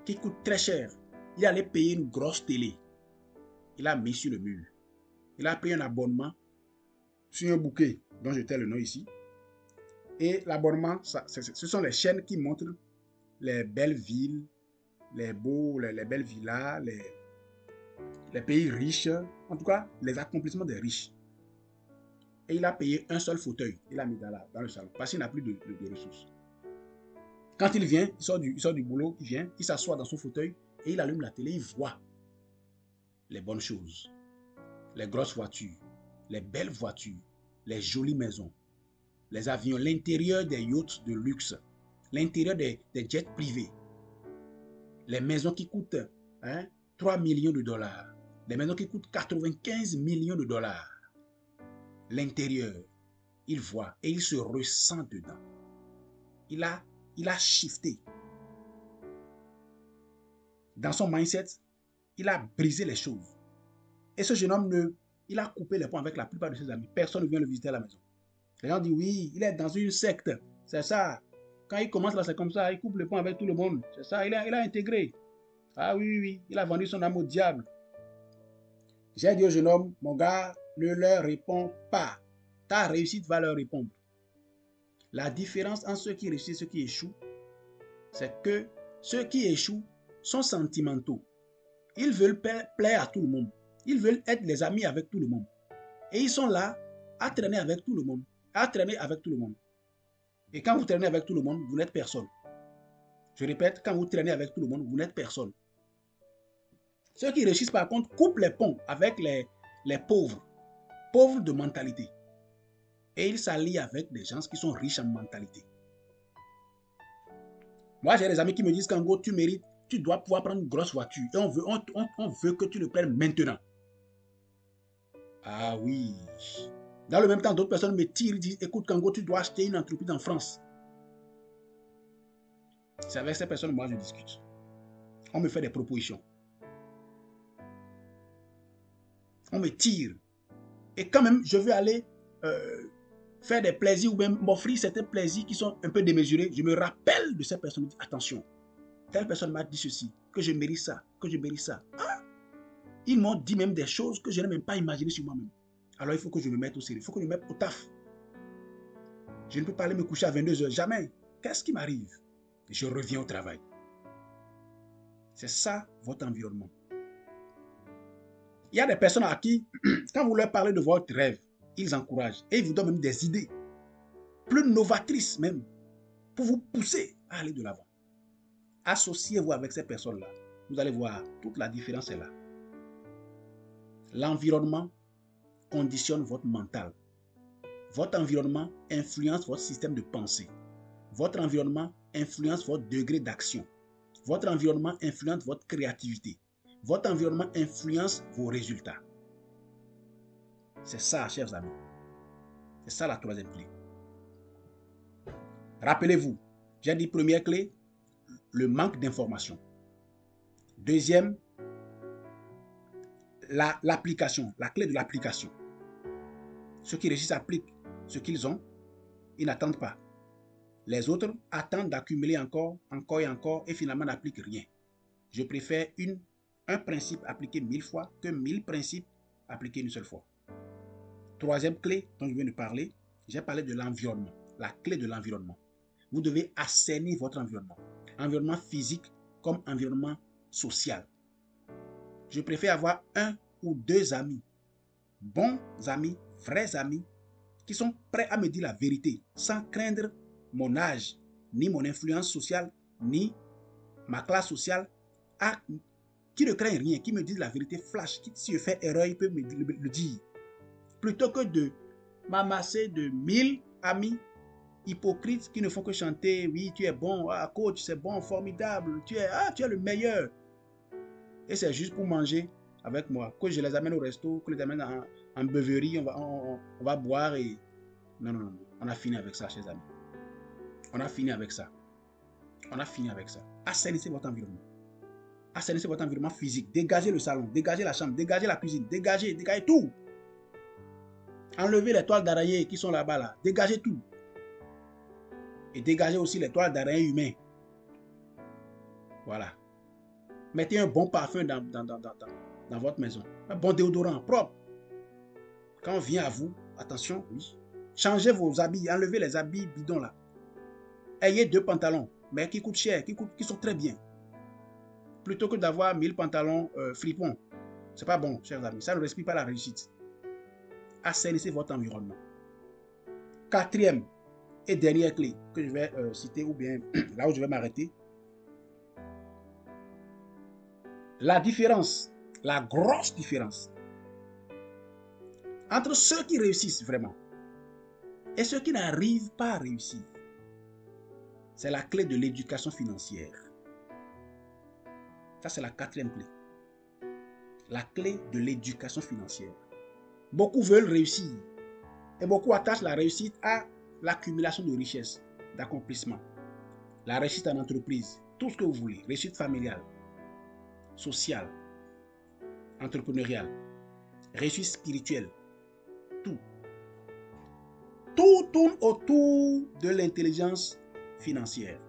Speaker 2: qui coûte très cher. Il est allé payer une grosse télé. Il a mis sur le mur. Il a pris un abonnement sur un bouquet dont je t'ai le nom ici. Et l'abonnement, ce sont les chaînes qui montrent les belles villes, les belles villas, les pays riches, en tout cas les accomplissements des riches. Et il a payé un seul fauteuil. Il a mis dans le salon parce qu'il n'a plus de ressources. Quand il vient, il sort du boulot, il vient, il s'assoit dans son fauteuil et il allume la télé, il voit les bonnes choses, les grosses voitures, les belles voitures, les jolies maisons, les avions, l'intérieur des yachts de luxe, l'intérieur des jets privés, les maisons qui coûtent 3 millions de dollars, les maisons qui coûtent 95 millions de dollars. L'intérieur, il voit et il se ressent dedans. Il a shifté. Dans son mindset, il a brisé les choses. Et ce jeune homme, il a coupé les ponts avec la plupart de ses amis. Personne ne vient le visiter à la maison. Les gens disent oui, il est dans une secte. C'est ça. Quand il commence là, c'est comme ça. Il coupe les ponts avec tout le monde. C'est ça. Il a intégré. Ah oui. Il a vendu son âme au diable. J'ai dit au jeune homme, mon gars, ne leur réponds pas. Ta réussite va leur répondre. La différence entre ceux qui réussissent et ceux qui échouent, c'est que ceux qui échouent sont sentimentaux. Ils veulent plaire à tout le monde. Ils veulent être les amis avec tout le monde. Et ils sont là à traîner avec tout le monde. Et quand vous traînez avec tout le monde, vous n'êtes personne. Je répète, quand vous traînez avec tout le monde, vous n'êtes personne. Ceux qui réussissent par contre coupent les ponts avec les pauvres de mentalité. Et ils s'allient avec des gens qui sont riches en mentalité. Moi, j'ai des amis qui me disent qu'en gros, tu mérites, tu dois pouvoir prendre une grosse voiture. Et on veut que tu le prennes maintenant. Ah oui. Dans le même temps, d'autres personnes me tirent et disent, écoute, Kango, tu dois acheter une entreprise en France. C'est avec ces personnes, moi, je discute. On me fait des propositions. On me tire. Et quand même, je veux aller faire des plaisirs ou même m'offrir certains plaisirs qui sont un peu démesurés. Je me rappelle de ces personnes. Attention, telle personne m'a dit ceci, que je mérite ça, que je mérite ça. Ah, ils m'ont dit même des choses que je n'ai même pas imaginées sur moi-même. Alors il faut que je me mette au sérieux, il faut que je me mette au taf. Je ne peux pas aller me coucher à 22 heures, jamais. Qu'est-ce qui m'arrive? Je reviens au travail. C'est ça votre environnement. Il y a des personnes à qui, quand vous leur parlez de votre rêve, ils encouragent et ils vous donnent même des idées, plus novatrices même, pour vous pousser à aller de l'avant. Associez-vous avec ces personnes-là. Vous allez voir, toute la différence est là. L'environnement conditionne votre mental. Votre environnement influence votre système de pensée. Votre environnement influence votre degré d'action. Votre environnement influence votre créativité. Votre environnement influence vos résultats. C'est ça, chers amis. C'est ça la troisième clé. Rappelez-vous, j'ai dit première clé, le manque d'information. Deuxième, l'application, la clé de l'application. Ceux qui réussissent appliquent ce qu'ils ont, ils n'attendent pas. Les autres attendent d'accumuler encore et finalement n'appliquent rien. Je préfère un principe appliqué 1000 fois que 1000 principes appliqués une seule fois. Troisième clé dont je viens de parler, j'ai parlé de l'environnement, la clé de l'environnement. Vous devez assainir votre environnement. Environnement physique comme environnement social. Je préfère avoir 1 ou 2 amis, bons amis, vrais amis, qui sont prêts à me dire la vérité, sans craindre mon âge, ni mon influence sociale, ni ma classe sociale, qui ne craignent rien, qui me disent la vérité flash. Si je fais erreur, ils peuvent me le dire. Plutôt que de m'amasser de 1000 amis hypocrites qui ne font que chanter, oui, tu es bon, ah, coach, c'est bon, formidable, tu es le meilleur. Et c'est juste pour manger avec moi. Que je les amène au resto, que je les amène en beuverie, on va boire et... Non, non, non, on a fini avec ça, chers amis. On a fini avec ça. On a fini avec ça. Assainissez votre environnement. Assainissez votre environnement physique. Dégagez le salon, dégagez la chambre, dégagez la cuisine, dégagez tout. Enlevez les toiles d'araignée qui sont là-bas, là. Dégagez tout. Et dégagez aussi les toiles d'araignée humains. Voilà. Mettez un bon parfum dans votre maison. Un bon déodorant propre. Quand on vient à vous, attention, oui. Changez vos habits, enlevez les habits bidons là. Ayez 2 pantalons, mais qui coûtent cher, qui sont très bien. Plutôt que d'avoir 1000 pantalons fripons. C'est pas bon, chers amis. Ça ne respire pas la réussite. Assainissez votre environnement. 4e et dernière clé que je vais citer, ou bien là où je vais m'arrêter. La différence, la grosse différence entre ceux qui réussissent vraiment et ceux qui n'arrivent pas à réussir, c'est la clé de l'éducation financière. Ça, c'est la 4e clé. La clé de l'éducation financière. Beaucoup veulent réussir et beaucoup attachent la réussite à l'accumulation de richesses, d'accomplissements. La réussite en entreprise, tout ce que vous voulez, réussite familiale, sociale, entrepreneuriale, réussite spirituelle, tout. Tout tourne autour de l'intelligence financière.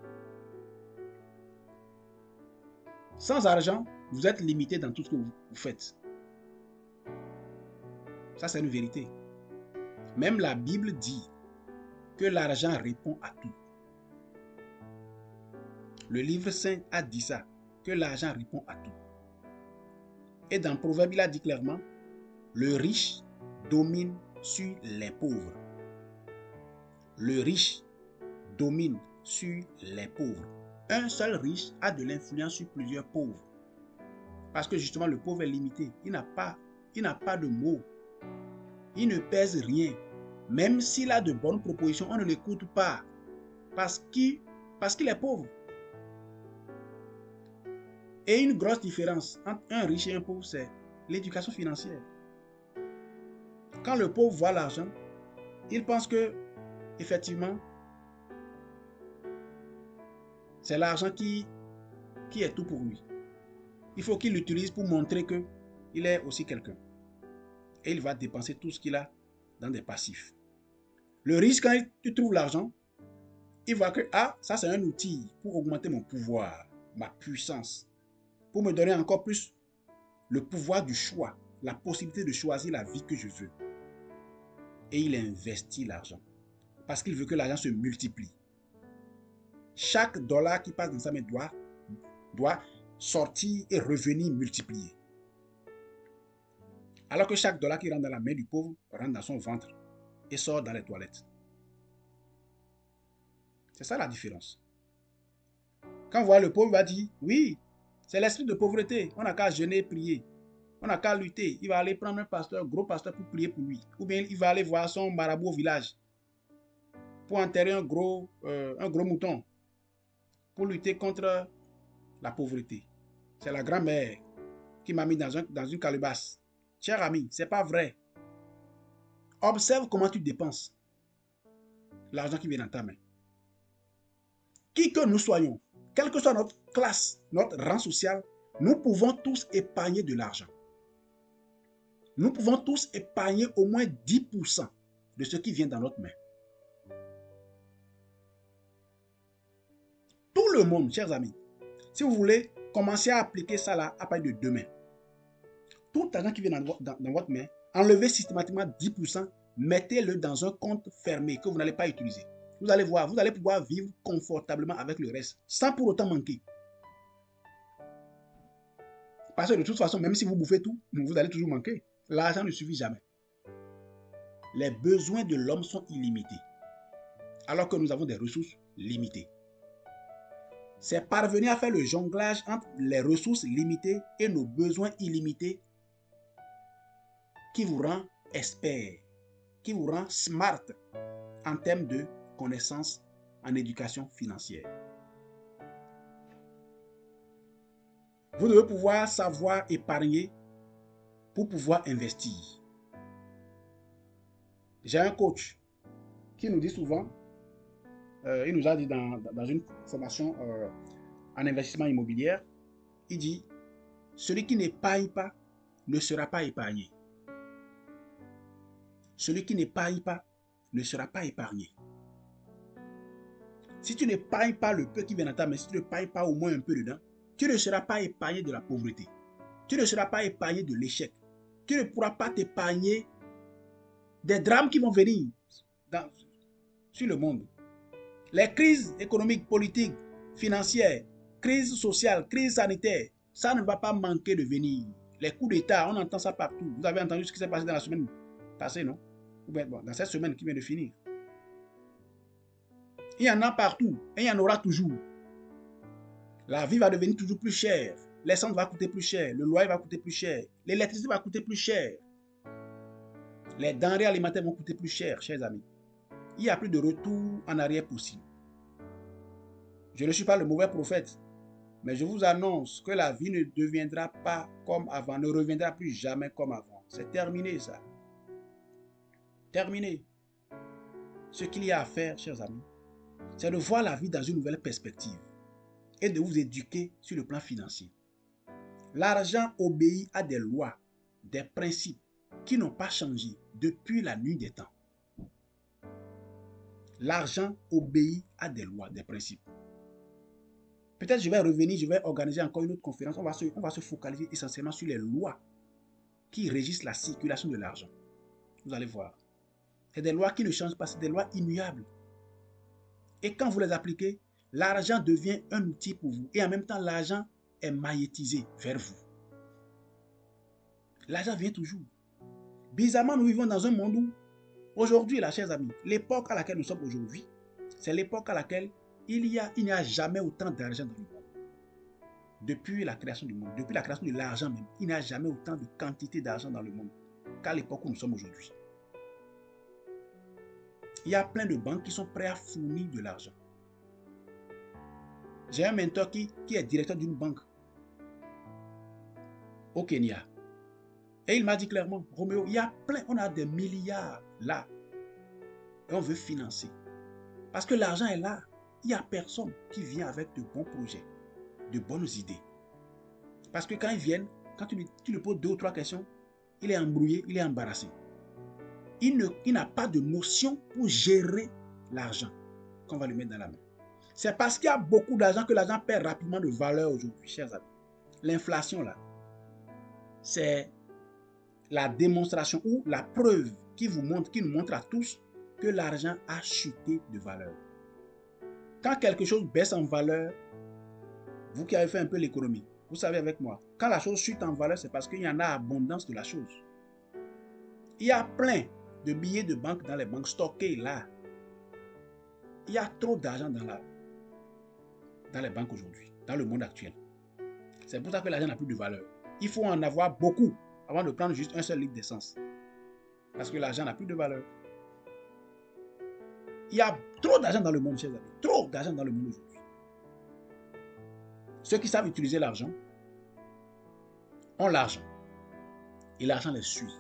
Speaker 2: Sans argent, vous êtes limité dans tout ce que vous faites. Ça, c'est une vérité. Même la Bible dit que l'argent répond à tout. Le livre saint a dit ça, que l'argent répond à tout. Et dans Proverbe, il a dit clairement, le riche domine sur les pauvres. Le riche domine sur les pauvres. Un seul riche a de l'influence sur plusieurs pauvres. Parce que justement, le pauvre est limité. Il n'a pas de mots. Il ne pèse rien. Même s'il a de bonnes propositions, on ne l'écoute pas. Parce qu'il est pauvre. Et une grosse différence entre un riche et un pauvre, c'est l'éducation financière. Quand le pauvre voit l'argent, il pense que, effectivement, c'est l'argent qui est tout pour lui. Il faut qu'il l'utilise pour montrer qu'il est aussi quelqu'un. Et il va dépenser tout ce qu'il a dans des passifs. Le riche, quand il trouve l'argent, il voit que, ça c'est un outil pour augmenter mon pouvoir, ma puissance, pour me donner encore plus le pouvoir du choix, la possibilité de choisir la vie que je veux. Et il investit l'argent parce qu'il veut que l'argent se multiplie. Chaque dollar qui passe dans sa main doit sortir et revenir multiplié. Alors que chaque dollar qui rentre dans la main du pauvre rentre dans son ventre et sort dans les toilettes. C'est ça la différence. Quand on voit le pauvre, il va dire, oui, c'est l'esprit de pauvreté. On n'a qu'à jeûner, prier. On n'a qu'à lutter. Il va aller prendre un gros pasteur pour prier pour lui. Ou bien il va aller voir son marabout au village pour enterrer un gros mouton pour lutter contre la pauvreté. C'est la grand-mère qui m'a mis dans une calebasse. Cher ami, c'est pas vrai. Observe comment tu dépenses l'argent qui vient dans ta main. Qui que nous soyons, quelle que soit notre classe, notre rang social, nous pouvons tous épargner de l'argent. Nous pouvons tous épargner au moins 10% de ce qui vient dans notre main. Tout le monde, chers amis, si vous voulez commencer à appliquer ça là à partir de demain, tout argent qui vient dans votre main, enlevez systématiquement 10%, mettez-le dans un compte fermé que vous n'allez pas utiliser. Vous allez voir, vous allez pouvoir vivre confortablement avec le reste, sans pour autant manquer. Parce que de toute façon, même si vous bouffez tout, vous allez toujours manquer. L'argent ne suffit jamais. Les besoins de l'homme sont illimités, alors que nous avons des ressources limitées. C'est parvenir à faire le jonglage entre les ressources limitées et nos besoins illimités qui vous rend expert, qui vous rend smart en termes de connaissances en éducation financière. Vous devez pouvoir savoir épargner pour pouvoir investir. J'ai un coach qui nous dit souvent, il nous a dit dans une formation en investissement immobilier, il dit, celui qui n'épargne pas ne sera pas épargné. Celui qui n'épargne pas ne sera pas épargné. Si tu n'épargnes pas le peu qui vient dans ta main, si tu n'épargnes pas au moins un peu dedans, tu ne seras pas épargné de la pauvreté. Tu ne seras pas épargné de l'échec. Tu ne pourras pas t'épargner des drames qui vont venir sur le monde. Les crises économiques, politiques, financières, crises sociales, crises sanitaires, ça ne va pas manquer de venir. Les coups d'État, on entend ça partout. Vous avez entendu ce qui s'est passé dans la semaine passée, non? Ou bien, bon, dans cette semaine qui vient de finir. Il y en a partout et il y en aura toujours. La vie va devenir toujours plus chère. L'essence va coûter plus cher. Le loyer va coûter plus cher. L'électricité va coûter plus cher. Les denrées alimentaires vont coûter plus cher, chers amis. Il n'y a plus de retour en arrière possible. Je ne suis pas le mauvais prophète, mais je vous annonce que la vie ne deviendra pas comme avant, ne reviendra plus jamais comme avant. C'est terminé ça. Terminé. Ce qu'il y a à faire, chers amis, c'est de voir la vie dans une nouvelle perspective et de vous éduquer sur le plan financier. L'argent obéit à des lois, des principes qui n'ont pas changé depuis la nuit des temps. L'argent obéit à des lois, des principes. Peut-être je vais revenir, je vais organiser encore une autre conférence. On va se focaliser essentiellement sur les lois qui régissent la circulation de l'argent. Vous allez voir. C'est des lois qui ne changent pas, c'est des lois immuables. Et quand vous les appliquez, l'argent devient un outil pour vous. Et en même temps, l'argent est magnétisé vers vous. L'argent vient toujours. Bizarrement, nous vivons dans un monde où, aujourd'hui, là, chers amis, l'époque à laquelle nous sommes aujourd'hui, c'est l'époque à laquelle il n'y a jamais autant d'argent dans le monde. Depuis la création du monde, depuis la création de l'argent même, il n'y a jamais autant de quantité d'argent dans le monde qu'à l'époque où nous sommes aujourd'hui. Il y a plein de banques qui sont prêtes à fournir de l'argent. J'ai un mentor qui est directeur d'une banque au Kenya. Et il m'a dit clairement, Roméo, il y a plein, on a des milliards là. Et on veut financer. Parce que l'argent est là. Il n'y a personne qui vient avec de bons projets, de bonnes idées. Parce que quand ils viennent, quand tu lui poses 2 ou 3 questions, il est embrouillé, il est embarrassé. Il n'a pas de notion pour gérer l'argent qu'on va lui mettre dans la main. C'est parce qu'il y a beaucoup d'argent que l'argent perd rapidement de valeur aujourd'hui, chers amis. L'inflation, là, c'est la démonstration ou la preuve qui nous montre à tous que l'argent a chuté de valeur. Quand quelque chose baisse en valeur, vous qui avez fait un peu l'économie, vous savez avec moi, quand la chose chute en valeur, c'est parce qu'il y en a abondance de la chose. Il y a plein de billets de banque dans les banques stockés là. Il y a trop d'argent dans les banques aujourd'hui, dans le monde actuel. C'est pour ça que l'argent n'a plus de valeur. Il faut en avoir beaucoup avant de prendre juste un seul litre d'essence. Parce que l'argent n'a plus de valeur. Il y a trop d'argent dans le monde, chers amis. Trop d'argent dans le monde aujourd'hui. Ceux qui savent utiliser l'argent ont l'argent. Et l'argent les suit.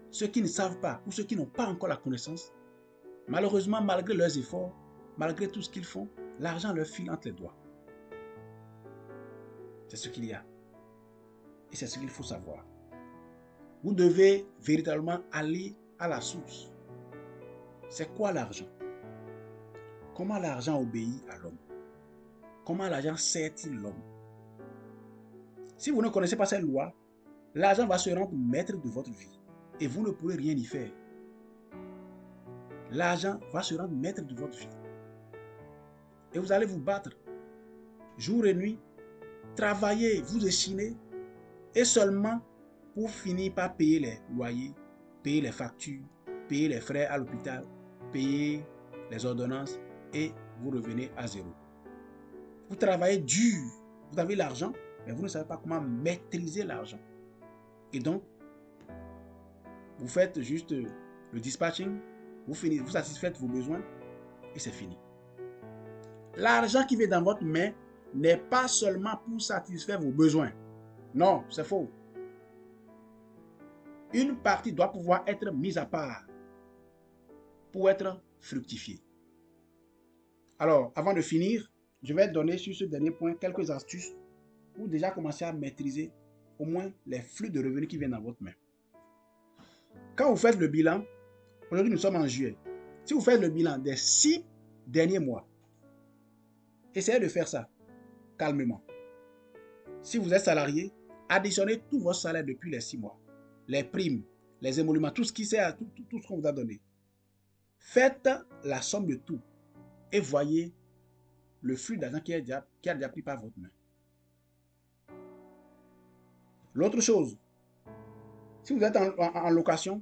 Speaker 2: Ceux qui ne savent pas ou ceux qui n'ont pas encore la connaissance, malheureusement, malgré leurs efforts, malgré tout ce qu'ils font, l'argent leur file entre les doigts. C'est ce qu'il y a. Et c'est ce qu'il faut savoir. Vous devez véritablement aller à la source. C'est quoi l'argent? Comment l'argent obéit à l'homme? Comment l'argent sert-il l'homme? Si vous ne connaissez pas cette loi, l'argent va se rendre maître de votre vie et vous ne pourrez rien y faire. L'argent va se rendre maître de votre vie. Et vous allez vous battre jour et nuit, travailler, vous échiner, et seulement pour finir par payer les loyers, payer les factures, payer les frais à l'hôpital, payer les ordonnances, et vous revenez à zéro. Vous travaillez dur. Vous avez l'argent, mais vous ne savez pas comment maîtriser l'argent. Et donc, vous faites juste le dispatching, vous satisfaites vos besoins et c'est fini. L'argent qui vient dans votre main n'est pas seulement pour satisfaire vos besoins. Non, c'est faux. Une partie doit pouvoir être mise à part pour être fructifiée. Alors, avant de finir, je vais donner sur ce dernier point quelques astuces pour déjà commencer à maîtriser au moins les flux de revenus qui viennent dans votre main. Quand vous faites le bilan, aujourd'hui nous sommes en juillet, si vous faites le bilan des 6 derniers mois, essayez de faire ça calmement. Si vous êtes salarié, additionnez tout votre salaire depuis les 6 mois. Les primes, les émoluments, tout ce qu'on vous a donné. Faites la somme de tout et voyez le flux d'argent qui a déjà pris par votre main. L'autre chose, si vous êtes en location,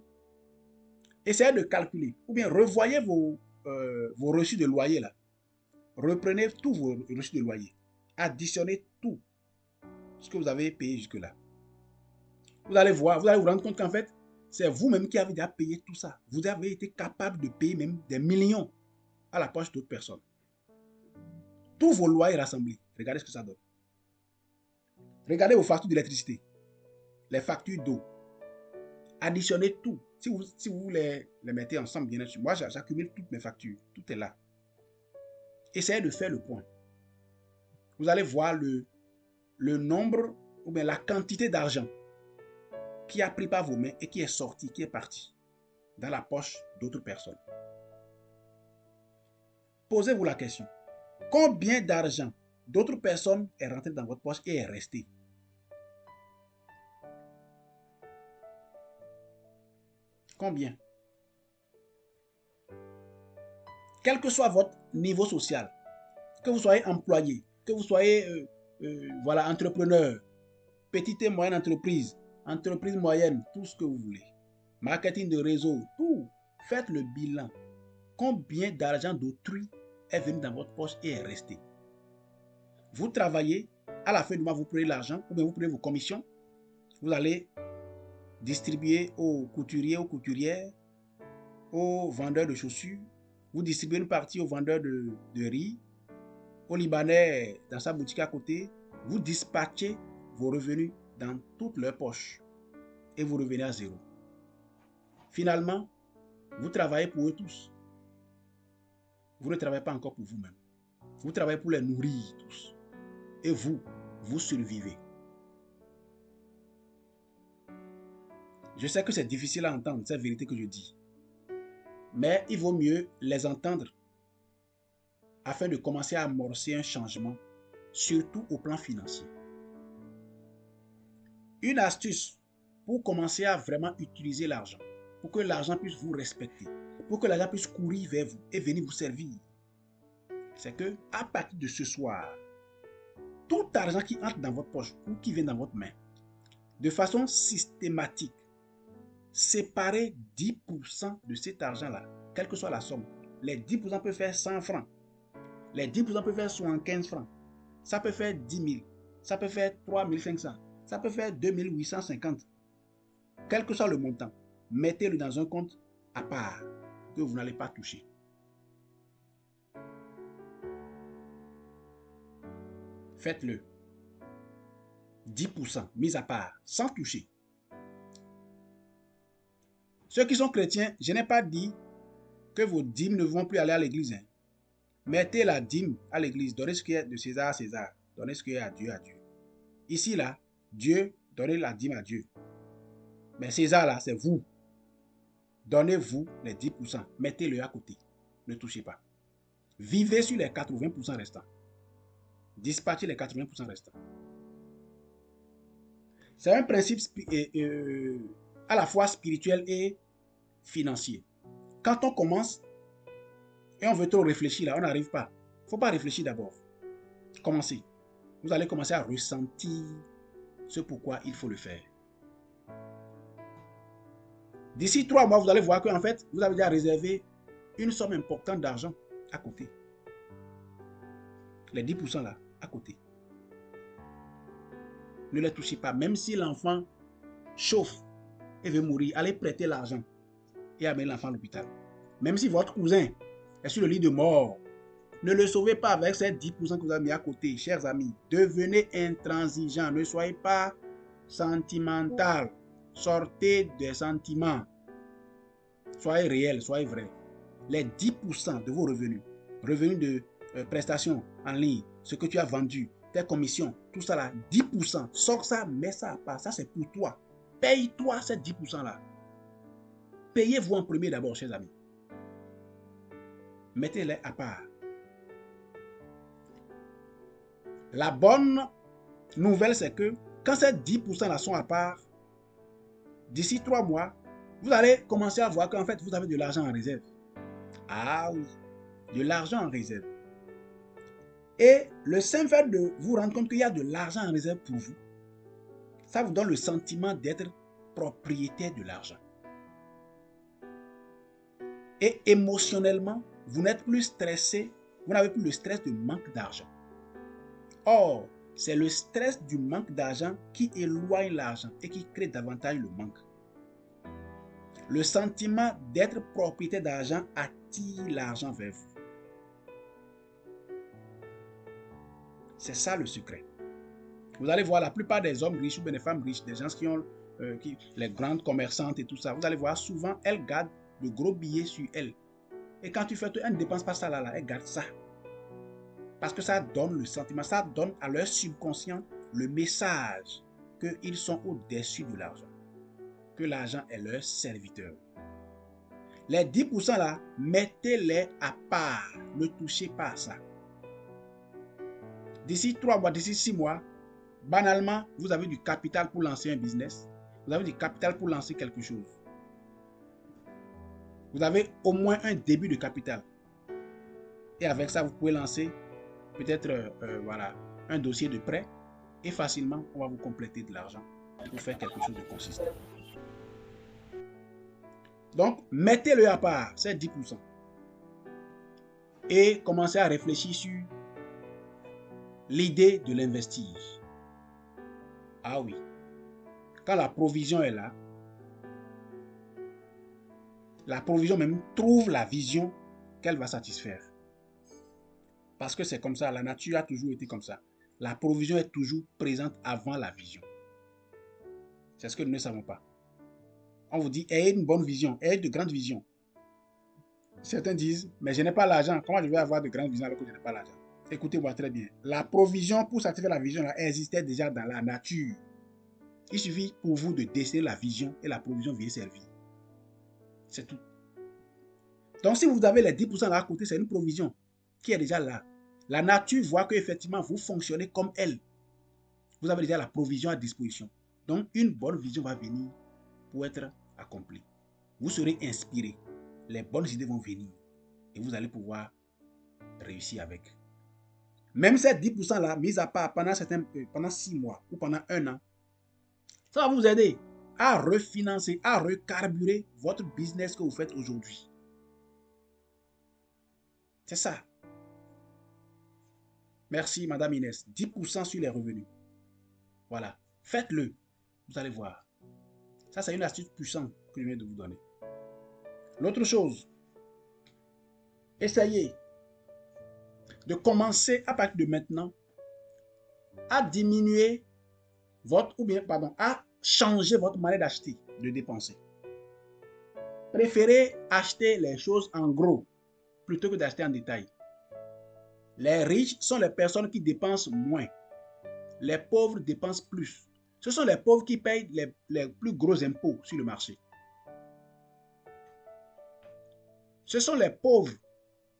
Speaker 2: essayez de calculer ou bien revoyez vos reçus de loyer là. Reprenez tous vos reçus de loyer. Additionnez tout ce que vous avez payé jusque-là. Vous allez vous rendre compte qu'en fait, c'est vous-même qui avez déjà payé tout ça. Vous avez été capable de payer même des millions à la poche d'autres personnes. Tous vos loyers rassemblés. Regardez ce que ça donne. Regardez vos factures d'électricité, les factures d'eau. Additionnez tout. Si vous les mettez ensemble, bien sûr. Moi, j'accumule toutes mes factures. Tout est là. Essayez de faire le point. Vous allez voir le nombre ou bien la quantité d'argent qui a pris par vos mains et qui est sorti, qui est parti dans la poche d'autres personnes. Posez-vous la question. Combien d'argent d'autres personnes est rentré dans votre poche et est resté? Combien? Quel que soit votre niveau social, que vous soyez employé, que vous soyez entrepreneur, petite et moyenne entreprise, entreprise moyenne, tout ce que vous voulez, marketing de réseau, tout, faites le bilan. Combien d'argent d'autrui est venu dans votre poche et est resté? Vous travaillez, à la fin du mois, vous prenez l'argent, ou bien vous prenez vos commissions, vous allez distribuer aux couturiers, aux couturières, aux vendeurs de chaussures, vous distribuez une partie aux vendeurs de riz, aux Libanais dans sa boutique à côté, vous dispatchez vos revenus dans toutes leurs poches et vous revenez à zéro. Finalement, vous travaillez pour eux tous. Vous ne travaillez pas encore pour vous-même. Vous travaillez pour les nourrir tous. Et vous survivez. Je sais que c'est difficile à entendre, cette vérité que je dis. Mais il vaut mieux les entendre afin de commencer à amorcer un changement, surtout au plan financier. Une astuce pour commencer à vraiment utiliser l'argent, pour que l'argent puisse vous respecter, pour que l'argent puisse courir vers vous et venir vous servir, c'est que à partir de ce soir, tout argent qui entre dans votre poche ou qui vient dans votre main, de façon systématique, séparez 10% de cet argent-là, quelle que soit la somme. Les 10% peuvent faire 100 francs. Les 10% peuvent faire 75 francs. Ça peut faire 10 000. Ça peut faire 3 500. Ça peut faire 2 850. Quel que soit le montant, mettez-le dans un compte à part que vous n'allez pas toucher. Faites-le. 10% mis à part, sans toucher. Ceux qui sont chrétiens, je n'ai pas dit que vos dîmes ne vont plus aller à l'église. Mettez la dîme à l'église. Donnez ce qui est de César à César. Donnez ce qui est à Dieu à Dieu. Ici, là, Dieu, donnez la dîme à Dieu. Mais César, là, c'est vous. Donnez-vous les 10%. Mettez-le à côté. Ne touchez pas. Vivez sur les 80% restants. Dispatchez les 80% restants. C'est un principe à la fois spirituel et financier. Quand on commence et on veut trop réfléchir, là, on n'arrive pas. Il ne faut pas réfléchir d'abord. Commencez. Vous allez commencer à ressentir ce pourquoi il faut le faire. D'ici 3 mois, vous allez voir qu'en fait, vous avez déjà réservé une somme importante d'argent à côté. Les 10% là. à côté. Ne les touchez pas. Même si l'enfant chauffe et veut mourir, allez prêter l'argent et amener l'enfant à l'hôpital. Même si votre cousin est sur le lit de mort, ne le sauvez pas avec ces 10% que vous avez mis à côté, chers amis. Devenez intransigeants. Ne soyez pas sentimental. Sortez des sentiments. Soyez réels, soyez vrais. Les 10% de vos revenus, revenus de prestations en ligne, ce que tu as vendu, tes commissions, tout ça là, 10%, sors ça, mets ça à part. Ça, c'est pour toi. Paye-toi ces 10% là. Payez-vous en premier d'abord, chers amis. Mettez-les à part. La bonne nouvelle, c'est que quand ces 10% là sont à part, d'ici 3 mois, vous allez commencer à voir qu'en fait, vous avez de l'argent en réserve. Ah oui, de l'argent en réserve. Et le simple fait de vous rendre compte qu'il y a de l'argent en réserve pour vous, ça vous donne le sentiment d'être propriétaire de l'argent. Et émotionnellement, vous n'êtes plus stressé, vous n'avez plus le stress de manque d'argent. Or, c'est le stress du manque d'argent qui éloigne l'argent et qui crée davantage le manque. Le sentiment d'être propriétaire d'argent attire l'argent vers vous. C'est ça le secret. Vous allez voir la plupart des hommes riches ou des femmes riches, des gens qui ont les grandes commerçantes et tout ça, vous allez voir souvent, elles gardent de gros billets sur elles. Et quand tu fais tout, elles ne dépensent pas ça là, elles gardent ça. Parce que ça donne le sentiment, ça donne à leur subconscient le message qu'ils sont au-dessus de l'argent. Que l'argent est leur serviteur. Les 10% là, mettez-les à part. Ne touchez pas à ça. D'ici 3 mois, d'ici 6 mois, banalement, vous avez du capital pour lancer un business. Vous avez du capital pour lancer quelque chose. Vous avez au moins un début de capital. Et avec ça, vous pouvez lancer peut-être voilà, un dossier de prêt. Et facilement, on va vous compléter de l'argent pour faire quelque chose de consistant. Donc, mettez-le à part, c'est 10%. Et commencez à réfléchir sur l'idée de l'investir. Ah oui. Quand la provision est là, la provision même trouve la vision qu'elle va satisfaire. Parce que c'est comme ça, la nature a toujours été comme ça. La provision est toujours présente avant la vision. C'est ce que nous ne savons pas. On vous dit, ayez une bonne vision, ayez de grandes visions. Certains disent, mais je n'ai pas l'argent, comment je vais avoir de grandes visions alors que je n'ai pas l'argent? Écoutez-moi très bien. La provision pour satisfaire la vision là, existait déjà dans la nature. Il suffit pour vous de dessiner la vision et la provision vient servir. C'est tout. Donc si vous avez les 10% là à côté, c'est une provision qui est déjà là. La nature voit qu'effectivement vous fonctionnez comme elle. Vous avez déjà la provision à disposition. Donc une bonne vision va venir pour être accomplie. Vous serez inspiré. Les bonnes idées vont venir. Et vous allez pouvoir réussir avec. Même ces 10% là, mis à part pendant 6 mois ou pendant 1 an, ça va vous aider à refinancer, à recarburer votre business que vous faites aujourd'hui. C'est ça. Merci, Madame Inès. 10% sur les revenus. Voilà. Faites-le. Vous allez voir. Ça, c'est une astuce puissante que je viens de vous donner. L'autre chose, essayez de commencer à partir de maintenant à diminuer à changer votre manière d'acheter, de dépenser. Préférez acheter les choses en gros plutôt que d'acheter en détail. Les riches sont les personnes qui dépensent moins. Les pauvres dépensent plus. Ce sont les pauvres qui payent les plus gros impôts sur le marché. Ce sont les pauvres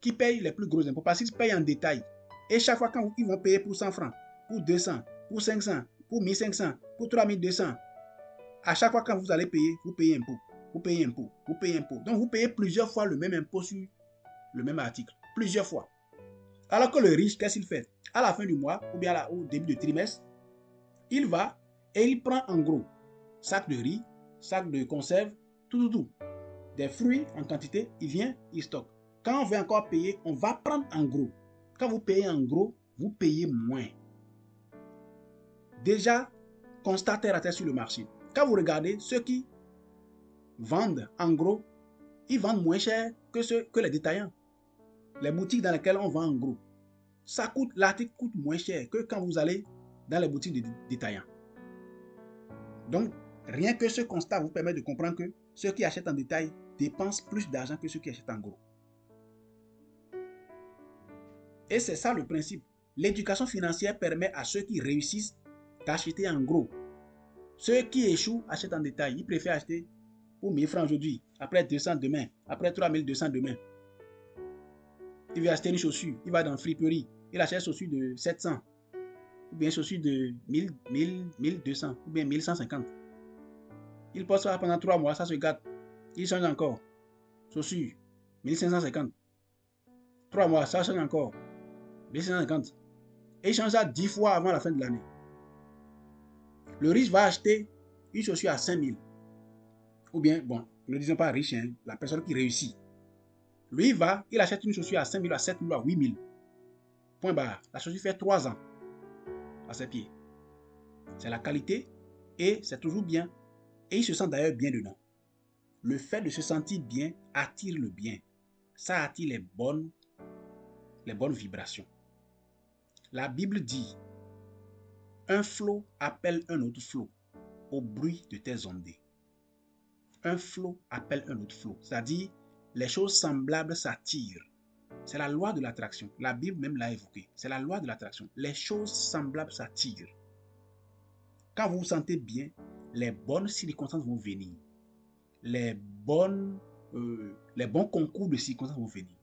Speaker 2: qui payent les plus gros impôts parce qu'ils payent en détail. Et chaque fois qu'ils vont payer pour 100 francs, pour 200, pour 500, pour 1500, pour 3200, à chaque fois quand vous allez payer, vous payez impôt, vous payez impôt, vous payez impôt. Donc vous payez plusieurs fois le même impôt sur le même article. Plusieurs fois. Alors que le riche, qu'est-ce qu'il fait? À la fin du mois, ou bien au début du trimestre, il va et il prend en gros sac de riz, sac de conserve, tout. Des fruits en quantité, il vient, il stocke. Quand on veut encore payer, on va prendre en gros. Quand vous payez en gros, vous payez moins. Déjà, constat terre à terre sur le marché. Quand vous regardez, ceux qui vendent en gros, ils vendent moins cher que les détaillants. Les boutiques dans lesquelles on vend en gros, l'article coûte moins cher que quand vous allez dans les boutiques de détaillants. Donc, rien que ce constat vous permet de comprendre que ceux qui achètent en détail dépensent plus d'argent que ceux qui achètent en gros. Et c'est ça le principe. L'éducation financière permet à ceux qui réussissent d'acheter en gros. Ceux qui échouent achètent en détail. Ils préfèrent acheter pour 1000 francs aujourd'hui, après 200 demain, après 3200 demain. Il veut acheter une chaussure, il va dans la friperie, il achète une chaussure de 700, ou bien une chaussure de 1200, ou bien 1150. Il porte ça pendant 3 mois, ça se gâte. Il change encore. Chaussure, 1550. 3 mois, ça change encore. 1550. Et il change ça 10 fois avant la fin de l'année. Le riche va acheter une chaussure à 5000. Ou bien, bon, ne disons pas riche, hein, la personne qui réussit. Lui, il achète une chaussure à 5000, à 7000, à 8000. Point barre. La chaussure fait 3 ans à ses pieds. C'est la qualité et c'est toujours bien. Et il se sent d'ailleurs bien dedans. Le fait de se sentir bien attire le bien. Ça attire les bonnes vibrations. La Bible dit, un flot appelle un autre flot au bruit de tes ondées. Un flot appelle un autre flot. C'est-à-dire, les choses semblables s'attirent. C'est la loi de l'attraction. La Bible même l'a évoqué. C'est la loi de l'attraction. Les choses semblables s'attirent. Quand vous vous sentez bien, les bonnes circonstances vont venir. Les bons concours de circonstances vont venir.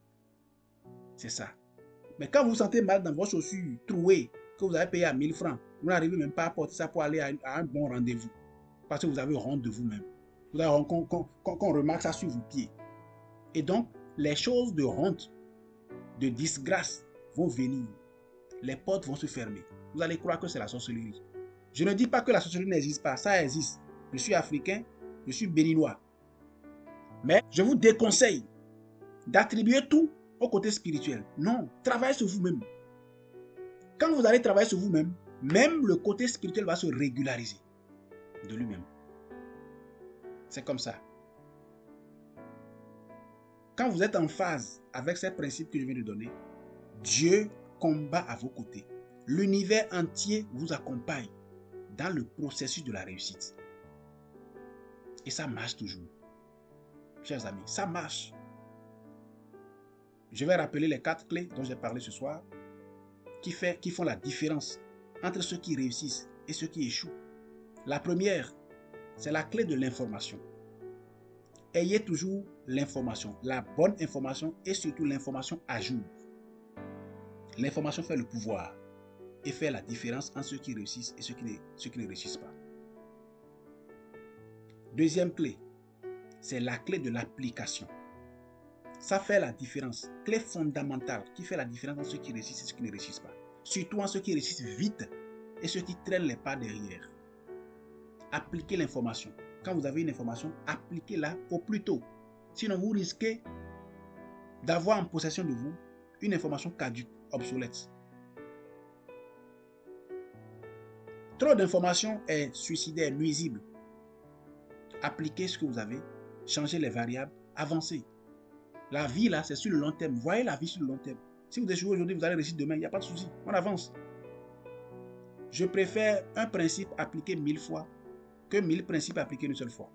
Speaker 2: C'est ça. Mais quand vous vous sentez mal dans vos chaussures trouées, que vous avez payé à 1000 francs, vous n'arrivez même pas à porter ça pour aller à un bon rendez-vous. Parce que vous avez honte de vous-même. Vous avez honte qu'on remarque ça sur vos pieds. Et donc, les choses de honte, de disgrâce vont venir. Les portes vont se fermer. Vous allez croire que c'est la sorcellerie. Je ne dis pas que la sorcellerie n'existe pas. Ça existe. Je suis africain, je suis béninois. Mais je vous déconseille d'attribuer tout au côté spirituel. Non, travaillez sur vous-même. Quand vous allez travailler sur vous-même, même le côté spirituel va se régulariser de lui-même. C'est comme ça. Quand vous êtes en phase avec ces principes que je viens de donner, Dieu combat à vos côtés. L'univers entier vous accompagne dans le processus de la réussite. Et ça marche toujours. Chers amis, ça marche. Je vais rappeler les 4 clés dont j'ai parlé ce soir qui font la différence entre ceux qui réussissent et ceux qui échouent. La première, c'est la clé de l'information. Ayez toujours l'information, la bonne information et surtout l'information à jour. L'information fait le pouvoir et fait la différence entre ceux qui réussissent et ceux qui ne réussissent pas. Deuxième clé, c'est la clé de l'application. Ça fait la différence, clé fondamentale qui fait la différence entre ceux qui réussissent et ceux qui ne réussissent pas. Surtout en ceux qui réussissent vite et ceux qui traînent les pas derrière. Appliquez l'information. Quand vous avez une information, appliquez-la au plus tôt. Sinon, vous risquez d'avoir en possession de vous une information caduque, obsolète. Trop d'informations est suicidaire, nuisible. Appliquez ce que vous avez, changez les variables, avancez. La vie, là, c'est sur le long terme. Voyez la vie sur le long terme. Si vous échouez aujourd'hui, vous allez réussir demain, il n'y a pas de souci. On avance. Je préfère un principe appliqué 1000 fois que 1000 principes appliqués une seule fois.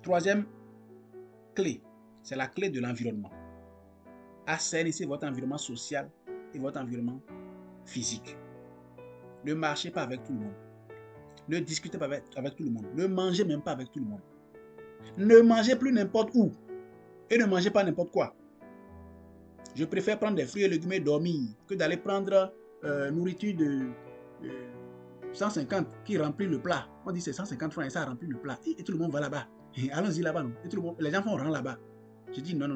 Speaker 2: Troisième clé, c'est la clé de l'environnement. Assainissez votre environnement social et votre environnement physique. Ne marchez pas avec tout le monde. Ne discutez pas avec tout le monde. Ne mangez même pas avec tout le monde. Ne mangez plus n'importe où. Et ne mangez pas n'importe quoi. Je préfère prendre des fruits et légumes et dormir que d'aller prendre nourriture de 150 qui remplit le plat. On dit c'est 150 francs et ça remplit le plat. Et tout le monde va là-bas. Allons-y là-bas. Et tout le monde, les gens font rang là-bas. Je dis non.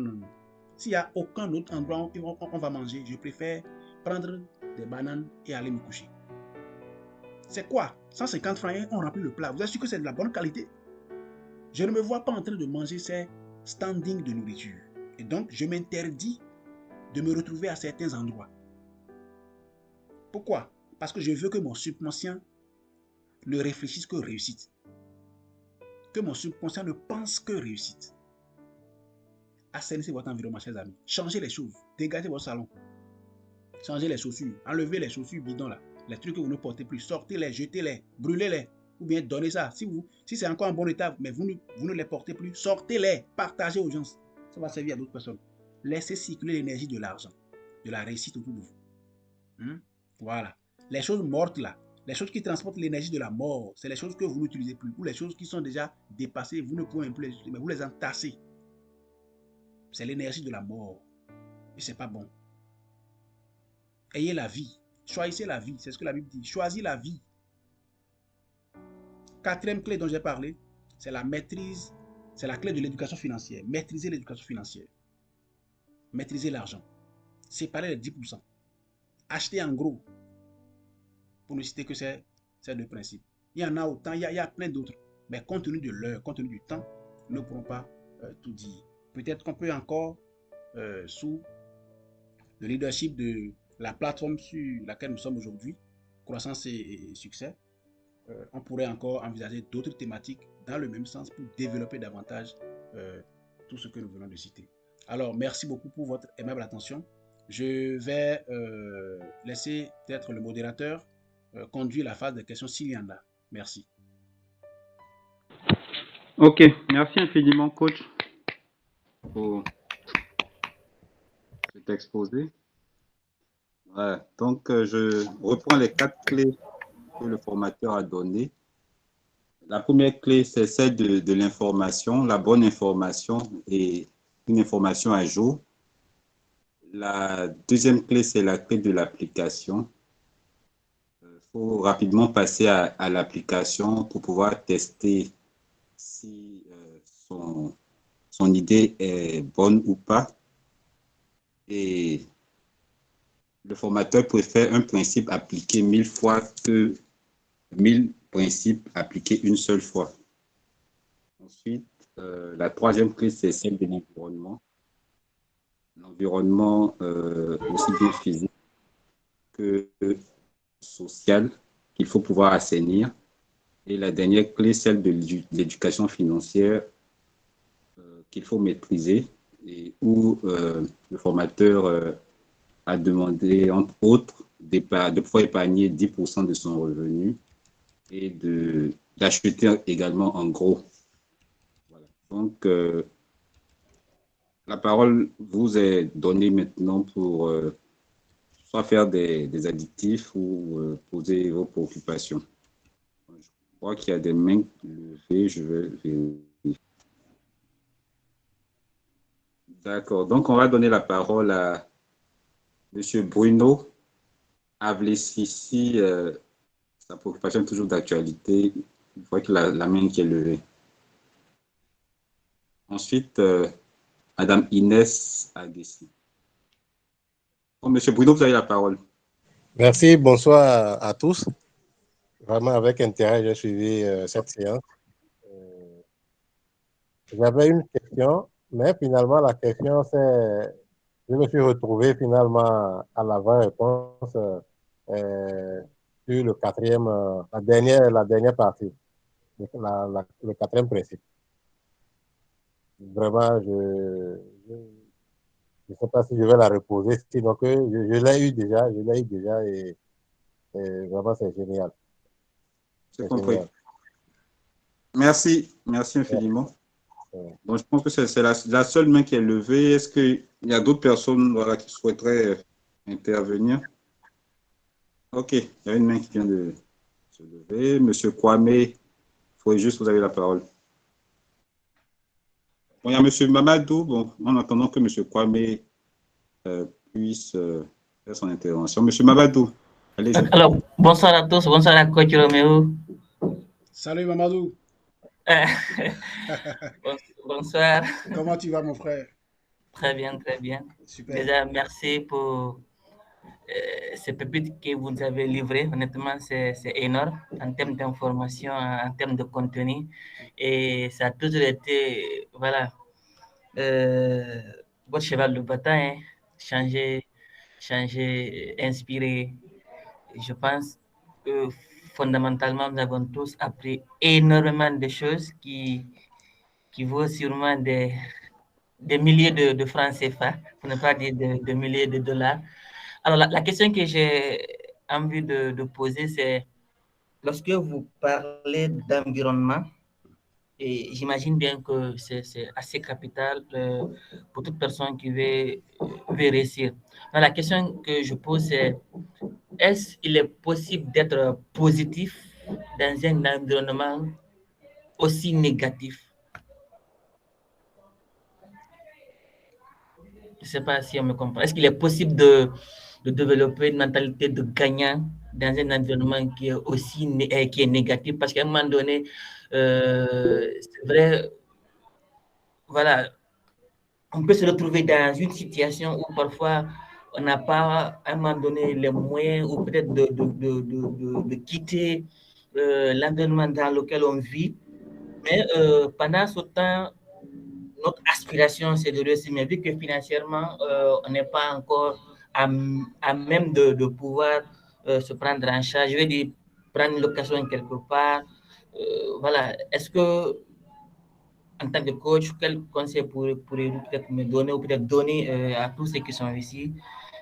Speaker 2: S'il n'y a aucun autre endroit où on va manger, je préfère prendre des bananes et aller me coucher. C'est quoi 150 francs et on remplit le plat. Vous êtes sûr que c'est de la bonne qualité? Je ne me vois pas en train de manger ces standings de nourriture. Et donc, je m'interdis de me retrouver à certains endroits. Pourquoi? Parce que je veux que mon subconscient ne réfléchisse que réussite. Que mon subconscient ne pense que réussite. Assainissez votre environnement, chers amis. Changez les choses. Dégagez votre salon. Changez les chaussures. Enlevez les chaussures bidons là. Les trucs que vous ne portez plus. Sortez-les, jetez-les, brûlez-les. Ou bien donnez ça. Si c'est encore en bon état, mais vous ne les portez plus, sortez-les. Partagez aux gens. Ça va servir à d'autres personnes. Laissez circuler l'énergie de l'argent, de la réussite autour de vous. Voilà. Les choses mortes là, les choses qui transportent l'énergie de la mort, c'est les choses que vous n'utilisez plus. Ou les choses qui sont déjà dépassées, vous ne pouvez plus les utiliser, mais vous les entassez. C'est l'énergie de la mort. Et c'est pas bon. Ayez la vie. Choisissez la vie. C'est ce que la Bible dit. Choisis la vie. Quatrième clé dont j'ai parlé, c'est la maîtrise. C'est la clé de l'éducation financière. Maîtriser l'éducation financière. Maîtriser l'argent. Séparer les 10%. Acheter en gros. Pour ne citer que ces deux principes. Il y en a autant, il y a plein d'autres. Mais compte tenu de l'heure, compte tenu du temps, nous ne pourrons pas tout dire. Peut-être qu'on peut encore, sous le leadership de la plateforme sur laquelle nous sommes aujourd'hui, croissance et succès, on pourrait encore envisager d'autres thématiques dans le même sens pour développer davantage tout ce que nous venons de citer. Alors, merci beaucoup pour votre aimable attention. Je vais laisser peut-être le modérateur conduire la phase de questions s'il y en a. Merci.
Speaker 1: Ok, merci infiniment, coach, pour cet exposé. Voilà. Donc, je reprends les 4 clés que le formateur a données. La première clé, c'est celle de l'information, la bonne information et une information à jour. La deuxième clé, c'est la clé de l'application. Il faut rapidement passer à l'application pour pouvoir tester si son idée est bonne ou pas. Et le formateur préfère un principe appliqué 1000 fois que 1000 principes appliqués une seule fois. Ensuite, la troisième clé, c'est celle de l'environnement. L'environnement aussi bien physique que social qu'il faut pouvoir assainir. Et la dernière clé, celle de l'éducation financière qu'il faut maîtriser et où le formateur a demandé, entre autres, de pouvoir épargner 10% de son revenu et d'acheter également en gros. Voilà. Donc, la parole vous est donnée maintenant pour soit faire des additifs ou poser vos préoccupations. Je crois qu'il y a des mains levées, je vais vérifier. D'accord, donc on va donner la parole à M. Bruno Avlesisi. Sa préoccupation est toujours d'actualité. Je vois que la main qui est levée. Ensuite, Madame Inès Aguessi. Bon, Monsieur Bruno, vous avez la parole.
Speaker 3: Merci, bonsoir à tous. Vraiment, avec intérêt, j'ai suivi cette séance. J'avais une question, mais finalement, la question, c'est... Je me suis retrouvé finalement à la vraie réponse sur le quatrième, la dernière partie, le quatrième principe. Vraiment, je ne sais pas si je vais la reposer, sinon que je l'ai eu déjà et vraiment, c'est génial.
Speaker 1: C'est compris. Génial. Merci infiniment. Ouais. Donc, je pense que c'est la seule main qui est levée. Est-ce qu'il y a d'autres personnes qui souhaiteraient intervenir? Ok, il y a une main qui vient de se lever. Monsieur Kwame, vous avez la parole. Bon, il y a Monsieur Mamadou. Bon, en attendant que Monsieur Kwame puisse faire son intervention. Monsieur Mamadou, allez-y.
Speaker 4: Alors, bonsoir à tous, bonsoir à Coach Roméo.
Speaker 2: Salut Mamadou.
Speaker 4: Bonsoir.
Speaker 2: Comment tu vas, mon frère?
Speaker 4: Très bien, très bien.
Speaker 2: Super.
Speaker 4: Déjà, merci pour ces pépites que vous avez livrées. Honnêtement, c'est énorme en termes d'information, en termes de contenu. Et ça a toujours été, voilà, votre cheval de bataille, changer, inspirer. je pense que fondamentalement, nous avons tous appris énormément de choses qui vaut sûrement des milliers de francs CFA, pour ne pas dire de milliers de dollars. Alors, la question que j'ai envie de poser, c'est lorsque vous parlez d'environnement, et j'imagine bien que c'est assez capital pour toute personne qui veut réussir. Alors, la question que je pose, c'est est-ce qu'il est possible d'être positif dans un environnement aussi négatif? Je ne sais pas si on me comprend. Est-ce qu'il est possible de développer une mentalité de gagnant dans un environnement qui est aussi qui est négatif? Parce qu'à un moment donné, c'est vrai, voilà, on peut se retrouver dans une situation où parfois on n'a pas à un moment donné les moyens ou peut-être de quitter l'environnement dans lequel on vit. Mais pendant ce temps, notre aspiration, c'est de réussir. Mais vu que financièrement, on n'est pas encore à même de pouvoir se prendre en charge, je veux dire, prendre une location quelque part. Voilà. Est-ce que en tant que coach, quel conseil pourriez-vous peut-être me donner ou peut-être donner à tous ceux qui sont ici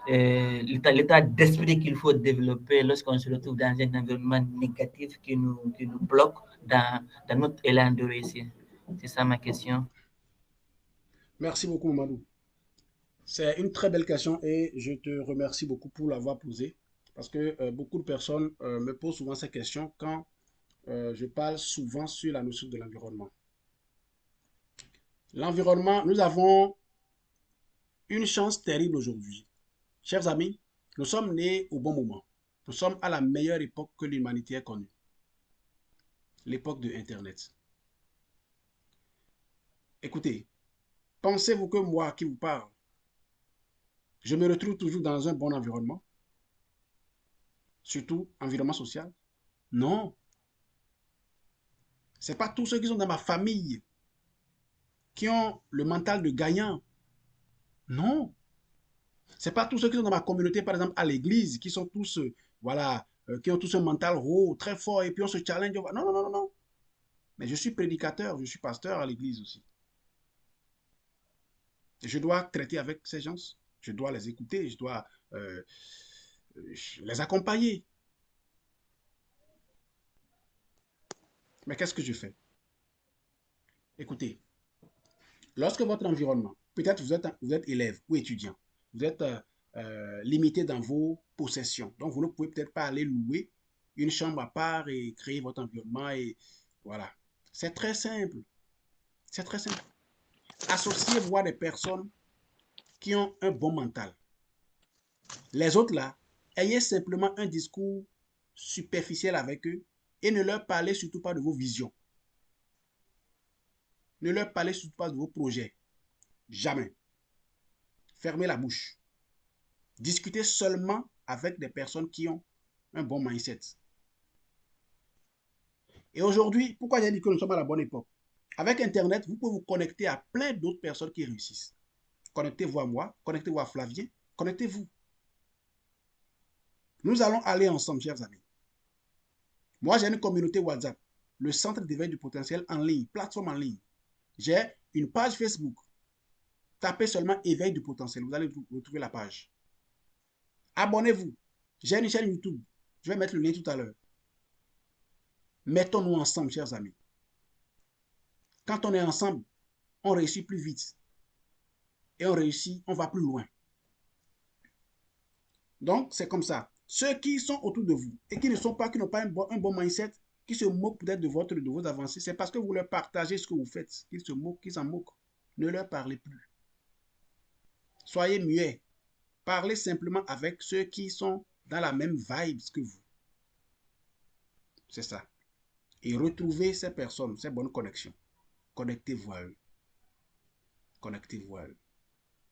Speaker 4: l'état d'esprit qu'il faut développer lorsqu'on se retrouve dans un environnement négatif qui nous bloque dans notre élan de réussir? C'est ça ma question.
Speaker 2: Merci beaucoup, Mamadou. C'est une très belle question et je te remercie beaucoup pour l'avoir posée parce que beaucoup de personnes me posent souvent ces questions quand je parle souvent sur la notion de l'environnement. L'environnement, nous avons une chance terrible aujourd'hui. Chers amis, nous sommes nés au bon moment. Nous sommes à la meilleure époque que l'humanité ait connue. L'époque de Internet. Écoutez, pensez-vous que moi qui vous parle, je me retrouve toujours dans un bon environnement, surtout environnement social? Non. Ce n'est pas tous ceux qui sont dans ma famille qui ont le mental de gagnant. Non. Ce n'est pas tous ceux qui sont dans ma communauté, par exemple à l'église, qui sont tous, voilà, qui ont tous un mental haut, très fort, et puis on se challenge. Non, non, non, non, non. Mais je suis prédicateur, je suis pasteur à l'église aussi. Je dois traiter avec ces gens. Je dois les écouter, je dois les accompagner. Mais qu'est-ce que je fais? Écoutez, lorsque votre environnement, peut-être vous êtes élève ou étudiant, vous êtes limité dans vos possessions. Donc, vous ne pouvez peut-être pas aller louer une chambre à part et créer votre environnement. Et voilà. C'est très simple. C'est très simple. Associez-vous à des personnes qui ont un bon mental. Les autres là, ayez simplement un discours superficiel avec eux et ne leur parlez surtout pas de vos visions. Ne leur parlez surtout pas de vos projets. Jamais. Fermez la bouche. Discutez seulement avec des personnes qui ont un bon mindset. Et aujourd'hui, pourquoi j'ai dit que nous sommes à la bonne époque? Avec Internet, vous pouvez vous connecter à plein d'autres personnes qui réussissent. Connectez-vous à moi, connectez-vous à Flavien, connectez-vous. Nous allons aller ensemble, chers amis. Moi, j'ai une communauté WhatsApp, le Centre d'éveil du potentiel en ligne, plateforme en ligne. J'ai une page Facebook. Tapez seulement éveil du potentiel, vous allez retrouver la page. Abonnez-vous. J'ai une chaîne YouTube. Je vais mettre le lien tout à l'heure. Mettons-nous ensemble, chers amis. Quand on est ensemble, on réussit plus vite. Et on réussit, on va plus loin. Donc, c'est comme ça. Ceux qui sont autour de vous et qui ne sont pas, qui n'ont pas un bon mindset, qui se moquent peut-être de vos avancées, c'est parce que vous leur partagez ce que vous faites, qu'ils se moquent, qu'ils s'en moquent. Ne leur parlez plus. Soyez muets. Parlez simplement avec ceux qui sont dans la même vibe que vous. C'est ça. Et retrouvez ces personnes, ces bonnes connexions. Connectez-vous à eux. Connectez-vous à eux.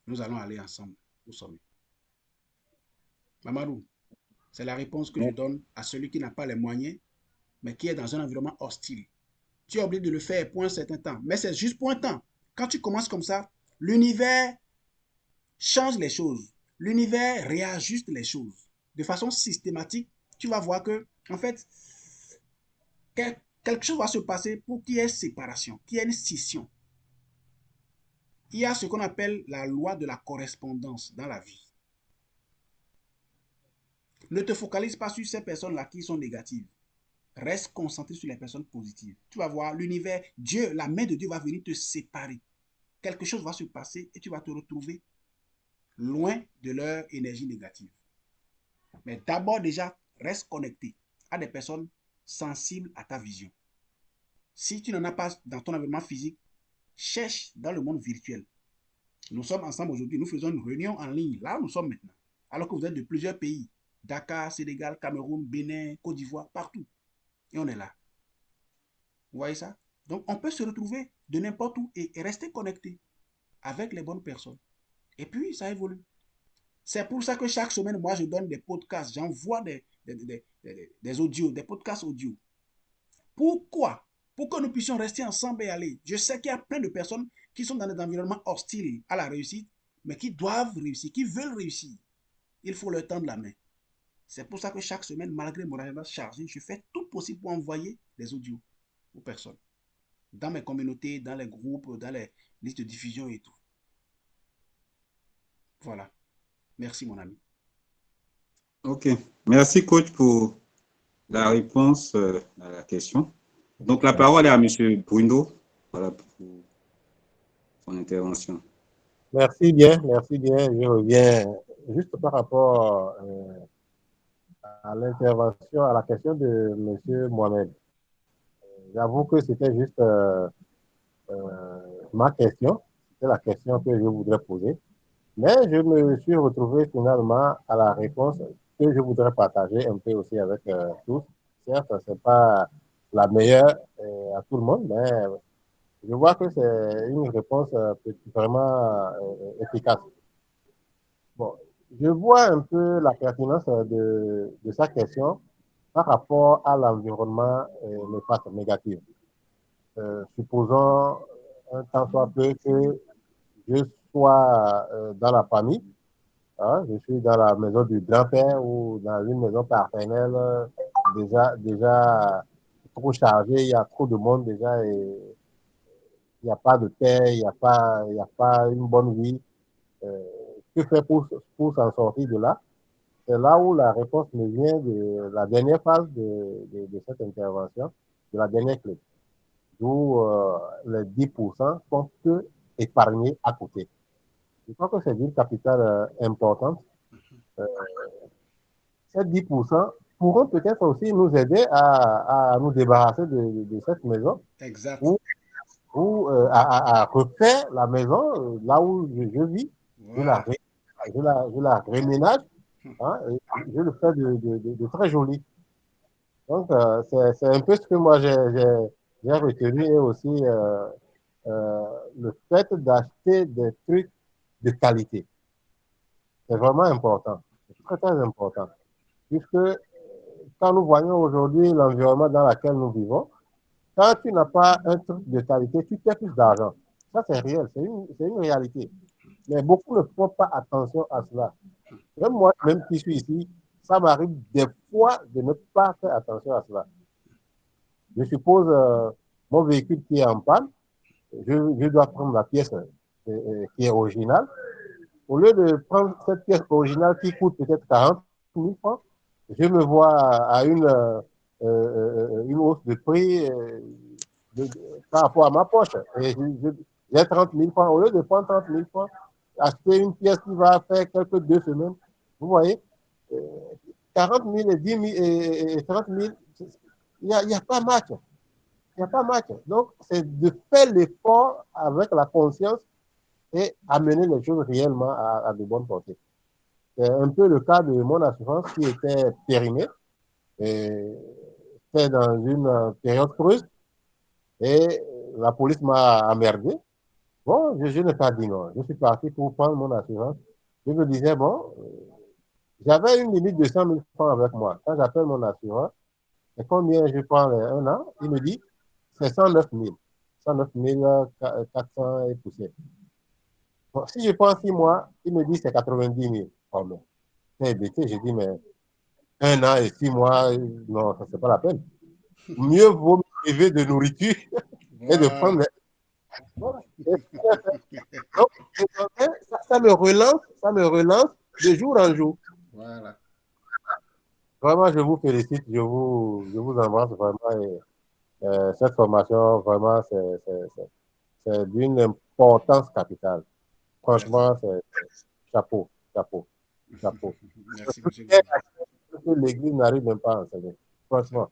Speaker 2: Nous allons aller ensemble au sommet. Mamadou, c'est la réponse que je donne à celui qui n'a pas les moyens, mais qui est dans un environnement hostile. Tu es obligé de le faire pour un certain temps, mais c'est juste pour un temps. Quand tu commences comme ça, l'univers change les choses. L'univers réajuste les choses. De façon systématique, tu vas voir que, en fait, quelque chose va se passer pour qu'il y ait séparation, qu'il y ait une scission. Il y a ce qu'on appelle la loi de la correspondance dans la vie. Ne te focalise pas sur ces personnes-là qui sont négatives. Reste concentré sur les personnes positives. Tu vas voir l'univers, Dieu, la main de Dieu va venir te séparer. Quelque chose va se passer et tu vas te retrouver loin de leur énergie négative. Mais d'abord déjà, reste connecté à des personnes sensibles à ta vision. Si tu n'en as pas dans ton environnement physique, cherche dans le monde virtuel. Nous sommes ensemble aujourd'hui, nous faisons une réunion en ligne, là où nous sommes maintenant. Alors que vous êtes de plusieurs pays, Dakar, Sénégal, Cameroun, Bénin, Côte d'Ivoire, partout. Et on est là. Vous voyez ça? Donc on peut se retrouver de n'importe où et rester connecté avec les bonnes personnes. Et puis ça évolue. C'est pour ça que chaque semaine, moi, je donne des podcasts. J'envoie des audios, des podcasts audio. Pourquoi? Pour que nous puissions rester ensemble et aller. Je sais qu'il y a plein de personnes qui sont dans des environnements hostiles à la réussite, mais qui doivent réussir, qui veulent réussir. Il faut leur tendre la main. C'est pour ça que chaque semaine, malgré mon agenda chargé, je fais tout possible pour envoyer des audios aux personnes. Dans mes communautés, dans les groupes, dans les listes de diffusion et tout. Voilà. Merci, mon ami.
Speaker 1: Ok. Merci, coach, pour la réponse à la question. Donc, la parole est à M. Bruno. Voilà pour son intervention.
Speaker 3: Merci bien, merci bien. Je reviens juste par rapport à l'intervention, à la question de M. Mohamed. J'avoue que c'était juste ma question, c'est la question que je voudrais poser. Mais je me suis retrouvé finalement à la réponse que je voudrais partager un peu aussi avec tous. Certes, ce n'est pas la meilleure à tout le monde, mais je vois que c'est une réponse vraiment efficace. Bon, je vois un peu la pertinence de sa question par rapport à l'environnement négatif. Supposons un temps soit peu que je sois dans la famille, hein, je suis dans la maison du grand-père ou dans une maison paternelle déjà trop chargée, il y a trop de monde déjà et il n'y a pas de paix, il y a pas une bonne vie. Que faire pour s'en sortir de là? C'est là où la réponse me vient de la dernière phase de cette intervention, de la dernière clé, d'où les 10% sont peu épargnés à côté. Je crois que c'est une capitale importante. Ces 10% pourront peut-être aussi nous aider à nous débarrasser de cette maison.
Speaker 2: Exact.
Speaker 3: Ou à refaire la maison là où je vis. Voilà. Je la réménage, hein, et je le fais de très joli. Donc, c'est un peu ce que moi j'ai retenu et aussi le fait d'acheter des trucs de qualité. C'est vraiment important. C'est très, très important. Puisque quand nous voyons aujourd'hui l'environnement dans lequel nous vivons, quand tu n'as pas un truc de qualité, tu perds plus d'argent. Ça, c'est réel, c'est une réalité. Mais beaucoup ne font pas attention à cela. Même moi, même qui suis ici, ça m'arrive des fois de ne pas faire attention à cela. Je suppose mon véhicule qui est en panne, je dois prendre la pièce qui est originale. Au lieu de prendre cette pièce originale qui coûte peut-être 40 000 francs, je me vois à une hausse de prix par rapport à ma poche. Et j'ai 30 000 francs. Au lieu de prendre 30 000 francs, acheter une pièce qui va faire quelques 2 semaines, vous voyez, 40 000 et 10 000 et 30 000, il n'y a pas match. Il n'y a pas match. Donc, c'est de faire l'effort avec la conscience et amener les choses réellement à de bonnes portées. C'est un peu le cas de mon assurance qui était périmée. C'était dans une période creuse et la police m'a emmerdé. Bon, je n'ai pas dit non. Je suis parti pour prendre mon assurance. Je me disais, bon, j'avais une limite de 100 000 francs avec moi. Quand j'appelle mon assureur, et combien je prends un an, il me dit, c'est 109 000. 109 400 et poussière. Bon, si je prends 6 mois, il me dit c'est 90 000. Oh, mais c'est bêté. J'ai dit, mais 1 an et 6 mois, non, ça, c'est pas la peine. Mieux vaut me priver de nourriture et de prendre
Speaker 2: Voilà.
Speaker 3: voilà. Donc, désormais, ça me relance de jour en jour.
Speaker 2: Voilà.
Speaker 3: Vraiment, je vous félicite, je vous embrasse vraiment. Et, cette formation, vraiment, c'est d'une importance capitale.
Speaker 2: Merci.
Speaker 3: Franchement, c'est chapeau, chapeau, chapeau.
Speaker 2: Merci,
Speaker 3: Tout
Speaker 2: monsieur
Speaker 3: est
Speaker 2: Bruno.
Speaker 3: que l'Église n'arrive même pas à enseigner.
Speaker 2: C'est
Speaker 3: Franchement,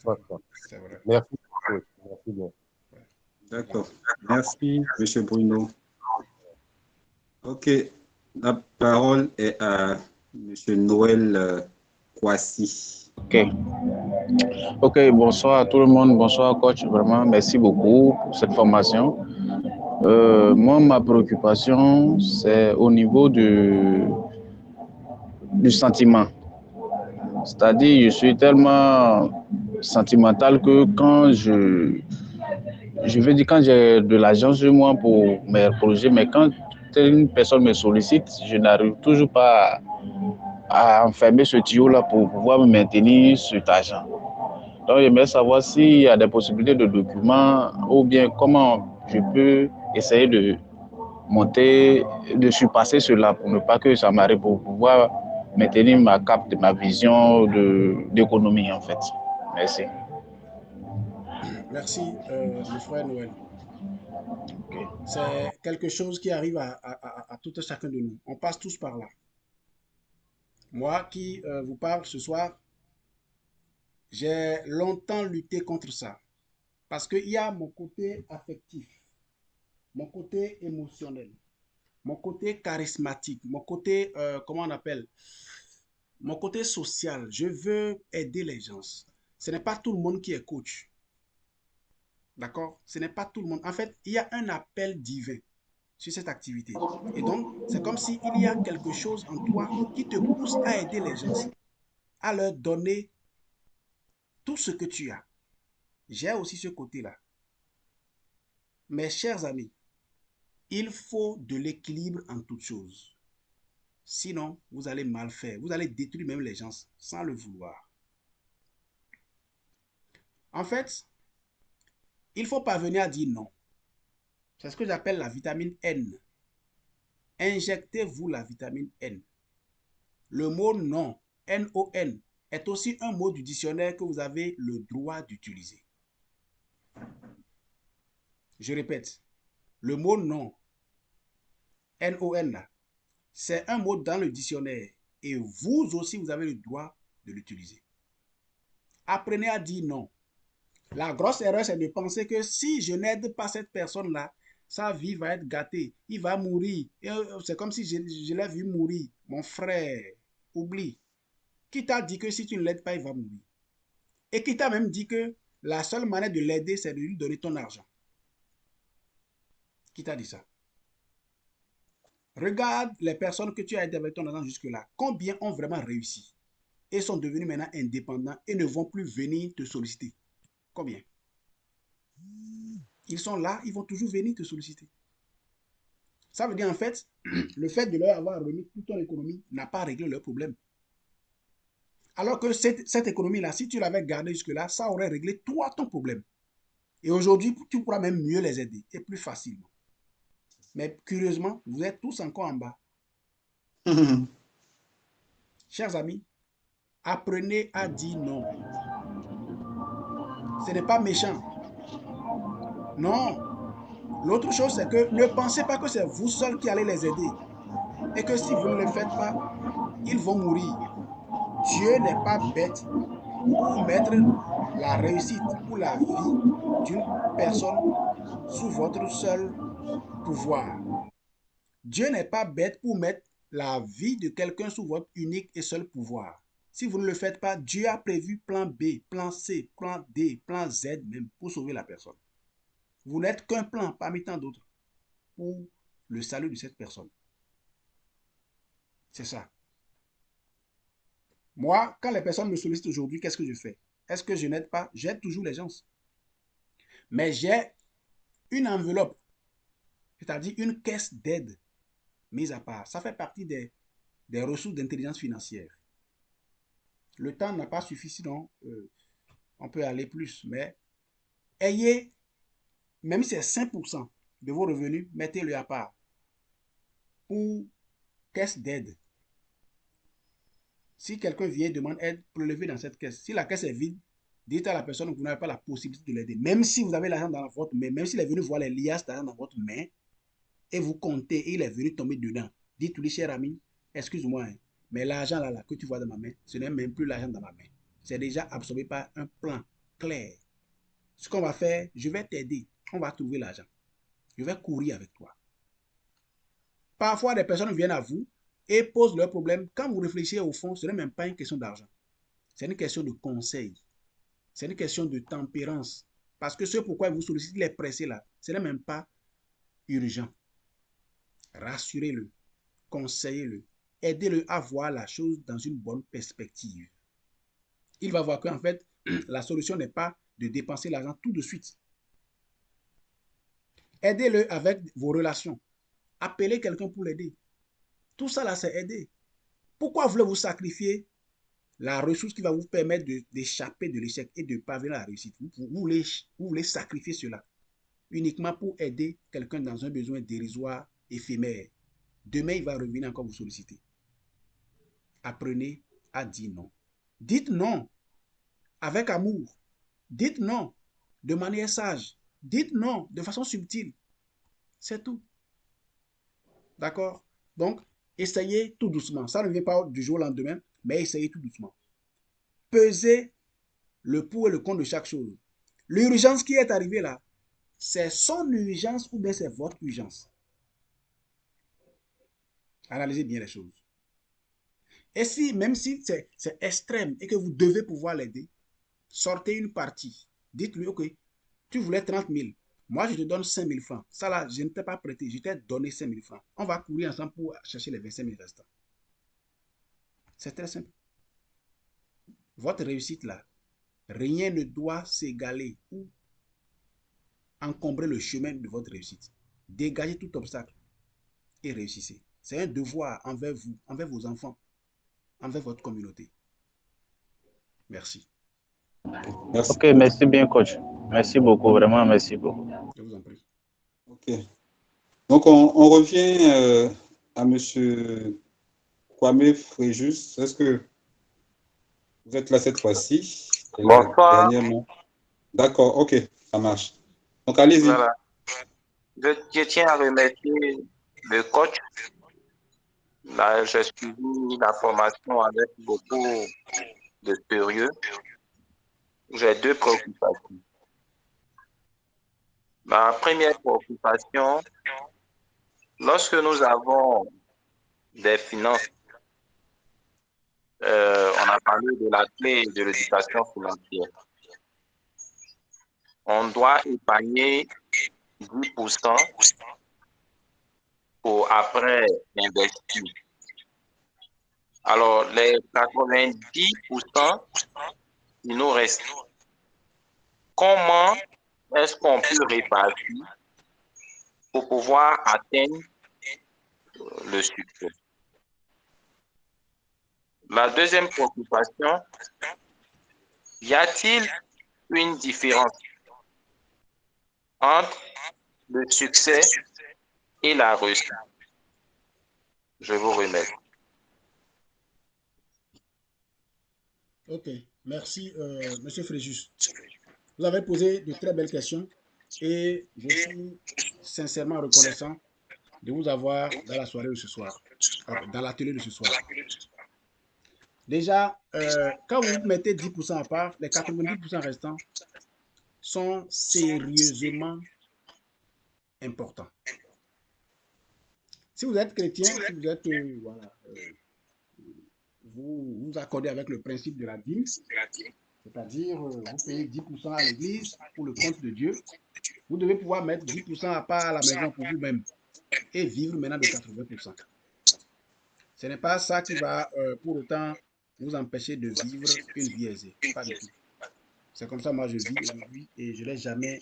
Speaker 3: franchement.
Speaker 2: c'est vrai.
Speaker 3: Merci beaucoup. Merci bien.
Speaker 2: Ouais.
Speaker 1: D'accord. Merci, Monsieur Bruno. OK. La parole est à Monsieur Noël Kwasi.
Speaker 5: Ok. Ok, bonsoir à tout le monde. Bonsoir, coach. Vraiment, merci beaucoup pour cette formation. Moi, ma préoccupation, c'est au niveau du sentiment. C'est-à-dire, je suis tellement sentimental que je veux dire, quand j'ai de l'argent sur moi pour mes projets, mais quand une personne me sollicite, je n'arrive toujours pas à enfermer ce tuyau-là pour pouvoir me maintenir cet argent. Donc, j'aimerais savoir s'il y a des possibilités de documents ou bien comment je peux essayer de monter, de surpasser cela pour ne pas que ça m'arrive, pour pouvoir maintenir ma cap de ma vision d'économie en fait. Merci.
Speaker 2: Merci, mon frère Noël.
Speaker 5: Okay.
Speaker 2: C'est quelque chose qui arrive à tout un chacun de nous. On passe tous par là. Moi qui vous parle ce soir, j'ai longtemps lutté contre ça. Parce qu'il y a mon côté affectif, mon côté émotionnel, mon côté charismatique, mon côté, comment on appelle, mon côté social. Je veux aider les gens. Ce n'est pas tout le monde qui est coach. D'accord? Ce n'est pas tout le monde. En fait, il y a un appel divin sur cette activité. Et donc, c'est comme s'il y a quelque chose en toi qui te pousse à aider les gens, à leur donner tout ce que tu as. J'ai aussi ce côté-là. Mes chers amis, il faut de l'équilibre en toutes choses. Sinon, vous allez mal faire. Vous allez détruire même les gens sans le vouloir. En fait, il faut parvenir à dire non. C'est ce que j'appelle la vitamine N. Injectez-vous la vitamine N. Le mot non, N-O-N, est aussi un mot du dictionnaire que vous avez le droit d'utiliser. Je répète, le mot non, N-O-N, c'est un mot dans le dictionnaire et vous aussi, vous avez le droit de l'utiliser. Apprenez à dire non. La grosse erreur, c'est de penser que si je n'aide pas cette personne-là, sa vie va être gâtée. Il va mourir. C'est comme si je l'ai vu mourir. Mon frère, oublie. Qui t'a dit que si tu ne l'aides pas, il va mourir? Et qui t'a même dit que la seule manière de l'aider, c'est de lui donner ton argent? Qui t'a dit ça? Regarde les personnes que tu as aidées avec ton argent jusque-là. Combien ont vraiment réussi et sont devenus maintenant indépendants et ne vont plus venir te solliciter? Combien? Ils sont là, ils vont toujours venir te solliciter. Ça veut dire en fait, le fait de leur avoir remis toute ton économie n'a pas réglé leur problème. Alors que cette économie-là, si tu l'avais gardée jusque-là, ça aurait réglé toi ton problème. Et aujourd'hui, tu pourras même mieux les aider et plus facilement. Mais curieusement, vous êtes tous encore en bas. Chers amis, apprenez à dire non. Ce n'est pas méchant. Non. L'autre chose, c'est que ne pensez pas que c'est vous seul qui allez les aider. Et que si vous ne le faites pas, ils vont mourir. Dieu n'est pas bête pour mettre la réussite ou la vie d'une personne sous votre seul pouvoir. Dieu n'est pas bête pour mettre la vie de quelqu'un sous votre unique et seul pouvoir. Si vous ne le faites pas, Dieu a prévu plan B, plan C, plan D, plan Z même pour sauver la personne. Vous n'êtes qu'un plan parmi tant d'autres pour le salut de cette personne. C'est ça. Moi, quand les personnes me sollicitent aujourd'hui, qu'est-ce que je fais? Est-ce que je n'aide pas? J'aide toujours les gens. Mais j'ai une enveloppe, c'est-à-dire une caisse d'aide mise à part. Ça fait partie des ressources d'intelligence financière. Le temps n'a pas suffi, sinon on peut aller plus. Mais ayez, même si c'est 5% de vos revenus, mettez-le à part pour caisse d'aide. Si quelqu'un vient et demande aide, prélevez dans cette caisse. Si la caisse est vide, dites à la personne que vous n'avez pas la possibilité de l'aider. Même si vous avez l'argent dans votre main, même s'il est venu voir les liasses d'argent dans votre main, et vous comptez, et il est venu tomber dedans, dites-lui, cher ami, excuse-moi, hein, mais l'argent là, que tu vois dans ma main, ce n'est même plus l'argent dans ma main. C'est déjà absorbé par un plan clair. Ce qu'on va faire, je vais t'aider. On va trouver l'argent. Je vais courir avec toi. Parfois, des personnes viennent à vous et posent leurs problèmes. Quand vous réfléchissez au fond, ce n'est même pas une question d'argent. C'est une question de conseil. C'est une question de tempérance. Parce que ce pourquoi vous sollicitez les pressés là, ce n'est même pas urgent. Rassurez-le, conseillez-le, aidez-le à voir la chose dans une bonne perspective. Il va voir qu'en fait, la solution n'est pas de dépenser l'argent tout de suite. Aidez-le avec vos relations. Appelez quelqu'un pour l'aider. Tout ça là, c'est aider. Pourquoi voulez-vous sacrifier la ressource qui va vous permettre d'échapper de l'échec et de parvenir à la réussite? Vous voulez sacrifier cela uniquement pour aider quelqu'un dans un besoin dérisoire, éphémère. Demain, il va revenir encore vous solliciter. Apprenez à dire non. Dites non avec amour. Dites non de manière sage. Dites non de façon subtile. C'est tout. D'accord? Donc, essayez tout doucement. Ça ne vient pas du jour au lendemain, mais essayez tout doucement. Pesez le pour et le contre de chaque chose. L'urgence qui est arrivée là, c'est son urgence ou bien c'est votre urgence. Analysez bien les choses. Et si, même si c'est extrême et que vous devez pouvoir l'aider, sortez une partie. Dites-lui, ok, tu voulais 30 000. Moi, je te donne 5 000 francs. Ça là, je ne t'ai pas prêté. Je t'ai donné 5 000 francs. On va courir ensemble pour chercher les 25 000 restants. C'est très simple. Votre réussite là, rien ne doit s'égaler ou encombrer le chemin de votre réussite. Dégagez tout obstacle et réussissez. C'est un devoir envers vous, envers vos enfants, envers votre communauté. Merci.
Speaker 1: Merci.
Speaker 5: Ok, merci bien, coach. Merci beaucoup, vraiment, merci beaucoup.
Speaker 2: Je vous en prie.
Speaker 1: Ok. Donc, on revient à M. Kwame Fréjus. Est-ce que vous êtes là cette fois-ci?
Speaker 6: Bonsoir.
Speaker 1: Dernièrement. D'accord, ok, ça marche. Donc, allez-y.
Speaker 6: Voilà. Je tiens à remercier le coach. Là, j'ai suivi la formation avec beaucoup de sérieux. J'ai deux préoccupations. Ma première préoccupation, lorsque nous avons des finances, on a parlé de la clé de l'éducation financière. On doit épargner 10% pour après investir. Alors, les 90% qui nous restent, comment est-ce qu'on peut répartir pour pouvoir atteindre le succès? La deuxième préoccupation, y a-t-il une différence entre le succès et la réussite? Je vous remercie.
Speaker 2: Ok, merci, Monsieur Fréjus. Vous avez posé de très belles questions et je suis sincèrement reconnaissant de vous avoir dans la soirée de ce soir, dans l'atelier de ce soir. Déjà, quand vous mettez 10% à part, les 90% restants sont sérieusement importants. Si vous êtes chrétien, si vous êtes, voilà, vous vous accordez avec le principe de la dîme, c'est-à-dire vous payez 10% à l'église pour le compte de Dieu, vous devez pouvoir mettre 10% à part à la maison pour vous-même et vivre maintenant de 80%. Ce n'est pas ça qui va pour autant vous empêcher de vivre une vie aisée. Pas du tout. C'est comme ça, moi, je vis aujourd'hui et je n'ai jamais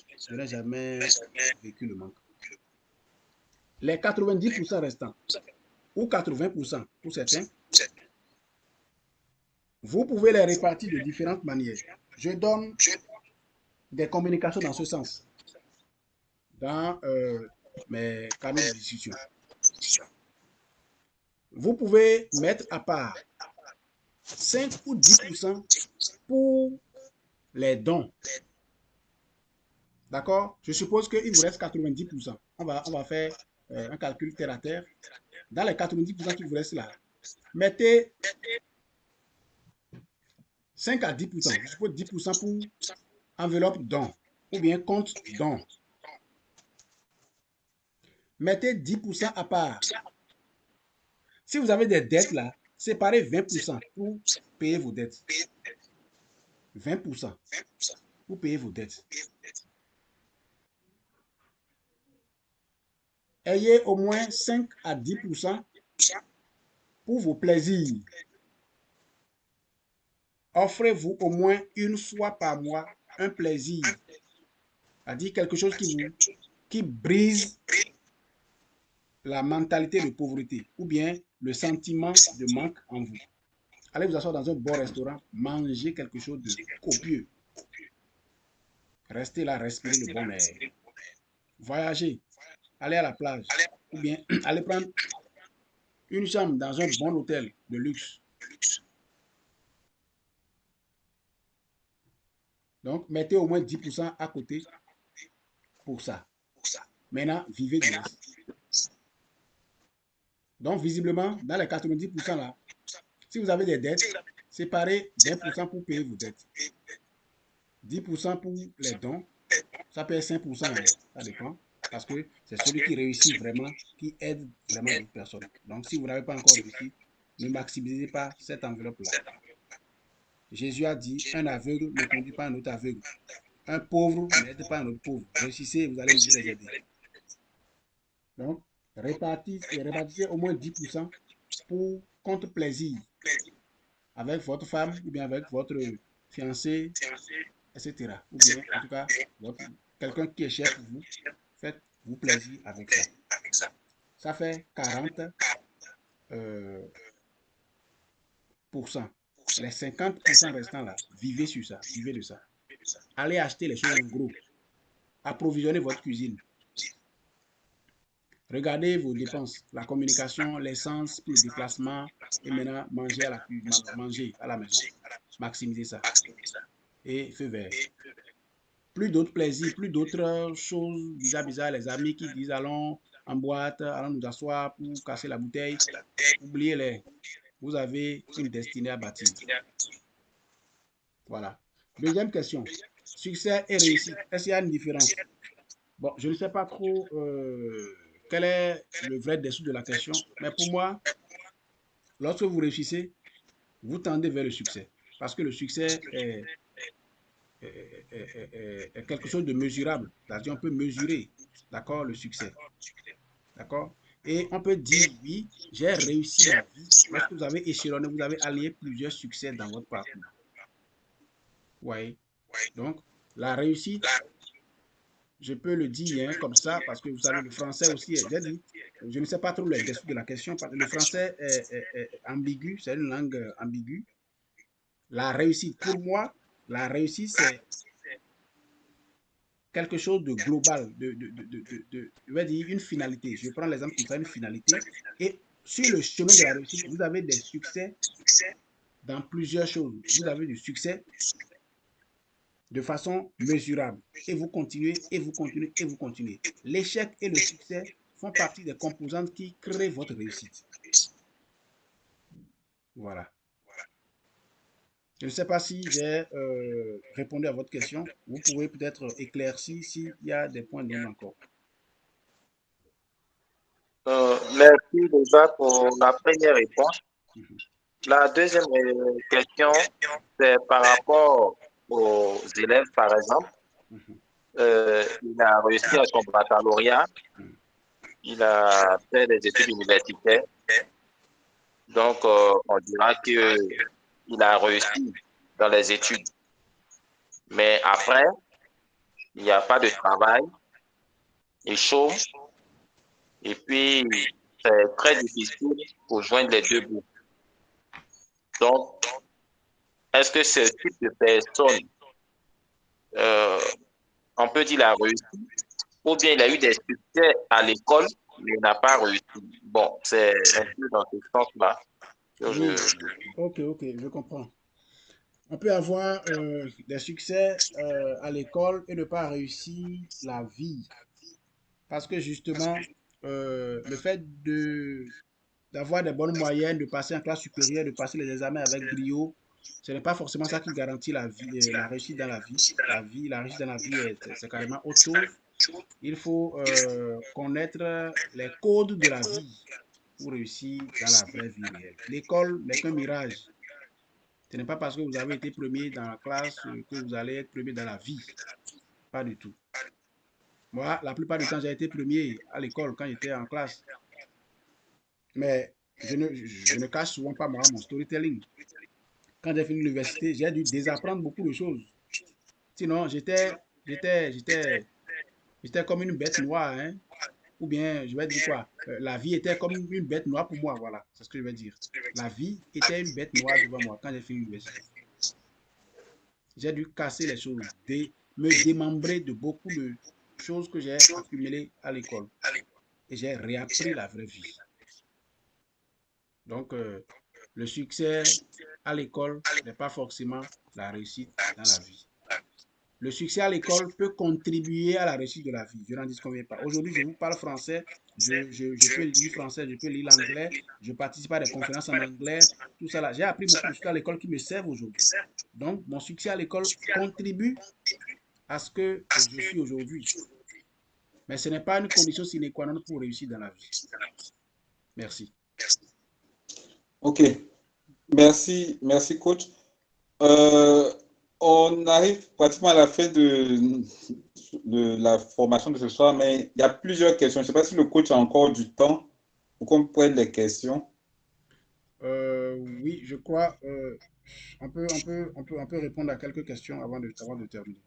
Speaker 2: vécu le manque. Les 90% restants, ou 80% pour certains, Vous pouvez les répartir de différentes manières. Je donne des communications dans ce sens, dans mes canaux de discussion. Vous pouvez mettre à part 5 ou 10% pour les dons. D'accord? Je suppose qu'il vous reste 90%. On va faire un calcul terre à terre. Dans les 90% qui vous restent là, mettez 5 à 10%. Je suppose 10% pour enveloppe don ou bien compte don. Mettez 10% à part. Si vous avez des dettes là, séparez 20% pour payer vos dettes. 20% pour payer vos dettes. Ayez au moins 5 à 10% pour vos plaisirs. Offrez-vous au moins une fois par mois un plaisir. C'est-à-dire quelque chose qui brise la mentalité de pauvreté ou bien le sentiment de manque en vous. Allez vous asseoir dans un bon restaurant, mangez quelque chose de copieux. Restez là, respirez le bon air. Voyagez, allez à la plage ou bien allez prendre une chambre dans un bon hôtel de luxe. Donc, mettez au moins 10% à côté pour ça. Maintenant, vivez du reste. Donc, visiblement, dans les 90% là, si vous avez des dettes, séparez 20% pour payer vos dettes. 10% pour les dons, ça peut être 5%, hein, ça dépend. Parce que c'est celui qui réussit vraiment, qui aide vraiment d'autres personnes. Donc, si vous n'avez pas encore réussi, ne maximisez pas cette enveloppe-là. Jésus a dit, un aveugle ne conduit pas un autre aveugle. Un pauvre n'aide pas un autre pauvre. Réussissez, vous allez vous les aider. Donc, répartissez au moins 10% pour compte plaisir avec votre femme ou bien avec votre fiancé, etc. Ou bien, en tout cas, quelqu'un qui est cher pour vous, faites-vous plaisir avec ça. Ça fait 40 Les 50% restants là, vivez sur ça, vivez de ça. Allez acheter les choses en gros. Approvisionnez votre cuisine. Regardez vos dépenses, la communication, l'essence pour le déplacement et maintenant manger à la maison. Maximisez ça. Et feu vert. Plus d'autres plaisirs, plus d'autres choses bizarres, les amis qui disent allons en boîte, allons nous asseoir pour casser la bouteille. Oubliez-les. Vous avez une destinée à bâtir. Voilà. Deuxième question. Succès et réussite. Est-ce qu'il y a une différence? Bon, je ne sais pas trop quel est le vrai dessous de la question, mais pour moi, lorsque vous réussissez, vous tendez vers le succès. Parce que le succès est quelque chose de mesurable. C'est-à-dire, on peut mesurer, d'accord, le succès. D'accord? Et on peut dire, oui, j'ai réussi ma vie. Lorsque vous avez échelonné, vous avez allié plusieurs succès dans votre parcours. Oui. Donc, la réussite, je peux le dire hein, comme ça, parce que vous savez, le français aussi, j'ai dit, je ne sais pas trop le dessous de la question, parce que le français est ambigu, c'est une langue ambiguë. La réussite, pour moi, la réussite, c'est quelque chose de global, je vais dire une finalité. Je prends l'exemple comme ça, une finalité. Et sur le chemin de la réussite, vous avez des succès dans plusieurs choses. Vous avez du succès de façon mesurable. Et vous continuez, et vous continuez, et vous continuez. L'échec et le succès font partie des composantes qui créent votre réussite. Voilà. Je ne sais pas si j'ai répondu à votre question. Vous pouvez peut-être éclaircir s'il y a des points d'ombre encore.
Speaker 6: Merci déjà pour la première réponse. La deuxième question, c'est par rapport aux élèves, par exemple. Il a réussi à son baccalauréat. Il a fait des études universitaires. Donc, on dira qu'il a réussi dans les études. Mais après, il n'y a pas de travail. Il chôme. Et puis, c'est très difficile pour joindre les deux bouts. Donc, est-ce que ce type de personne, euh, on peut dire, a réussi, ou bien il a eu des succès à l'école, mais il n'a pas réussi. Bon, c'est un peu dans ce sens-là que
Speaker 2: Oui, ok, ok, je comprends. On peut avoir des succès à l'école et ne pas réussir la vie. Parce que justement, le fait d'avoir des bonnes moyennes, de passer en classe supérieure, de passer les examens avec brio, ce n'est pas forcément ça qui garantit la vie, la réussite dans la vie. La réussite dans la vie, c'est carrément autre chose. Il faut connaître les codes de la vie pour réussir dans la vraie vie réelle. L'école n'est qu'un mirage. Ce n'est pas parce que vous avez été premier dans la classe que vous allez être premier dans la vie. Pas du tout. Moi, la plupart du temps, j'ai été premier à l'école quand j'étais en classe. Mais je ne cache souvent pas moi mon storytelling. Quand j'ai fini l'université, j'ai dû désapprendre beaucoup de choses. Sinon, j'étais comme une bête noire, hein. Ou bien, je vais dire quoi? La vie était comme une bête noire pour moi, voilà. C'est ce que je vais dire. La vie était une bête noire devant moi quand j'ai fini l'université. J'ai dû casser les choses, me démembrer de beaucoup de choses que j'ai accumulées à l'école. Et j'ai réappris la vraie vie. Donc, le succès à l'école n'est pas forcément la réussite dans la vie. Le succès à l'école peut contribuer à la réussite de la vie. Je n'en disconviens pas. Aujourd'hui, je vous parle français, je peux lire français, je peux lire l'anglais, je participe à des conférences en anglais, tout ça là. J'ai appris beaucoup de choses à l'école qui me servent aujourd'hui. Donc, mon succès à l'école contribue à ce que je suis aujourd'hui. Mais ce n'est pas une condition sine qua non pour réussir dans la vie. Merci.
Speaker 1: Ok, merci coach. Euh, on arrive pratiquement à la fin de la formation de ce soir, mais il y a plusieurs questions. Je ne sais pas si le coach a encore du temps pour qu'on prenne les questions.
Speaker 2: Oui, je crois on peut répondre à quelques questions avant de terminer.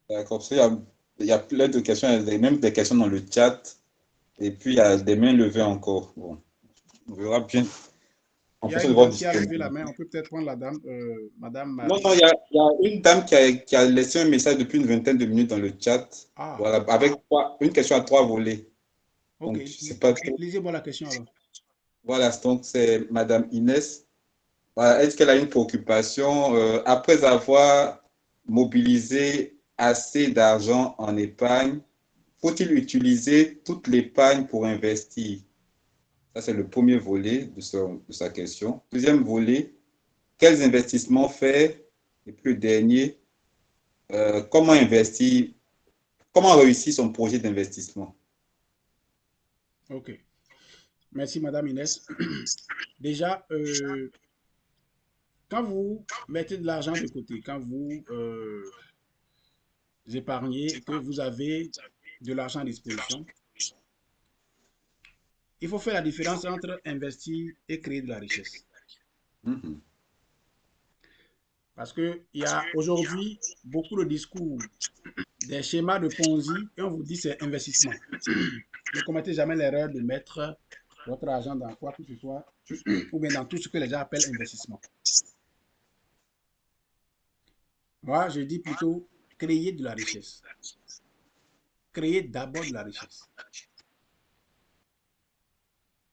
Speaker 1: D'accord, parce qu'il y a plein de questions, il y a même des questions dans le chat, et puis il y a des mains levées encore. Bon, on verra bien en
Speaker 2: Il y a
Speaker 1: fonction de
Speaker 2: une
Speaker 1: votre
Speaker 2: dame qui a levé la
Speaker 1: disponibilité.
Speaker 2: main. On peut peut-être prendre la dame, Madame
Speaker 1: Non,
Speaker 2: Marie.
Speaker 1: non, il y a une dame qui a laissé un message depuis une vingtaine de minutes dans le chat.
Speaker 2: Ah,
Speaker 1: Voilà, avec une question à trois volets.
Speaker 2: ok.
Speaker 1: Donc, je sais pas trop.
Speaker 2: Lisez-moi la question alors.
Speaker 1: Voilà, donc c'est Madame Inès. Voilà, est-ce qu'elle a une préoccupation après avoir mobilisé assez d'argent en épargne, faut-il utiliser toute l'épargne pour investir? Ça, c'est le premier volet de sa question. Deuxième volet, quels investissements faire? Et puis le dernier, comment investir, comment réussir son projet d'investissement?
Speaker 2: Ok. Merci, Madame Inès. Déjà, quand vous mettez de l'argent de côté, quand vous épargnez, que vous avez de l'argent à disposition, il faut faire la différence entre investir et créer de la richesse.
Speaker 1: Mhm.
Speaker 2: Parce qu'il y a aujourd'hui beaucoup de discours, des schémas de Ponzi, et on vous dit c'est investissement. Ne commettez jamais l'erreur de mettre votre argent dans quoi que ce soit, ou bien dans tout ce que les gens appellent investissement. Moi, je dis plutôt créer de la richesse. Créer d'abord de la richesse.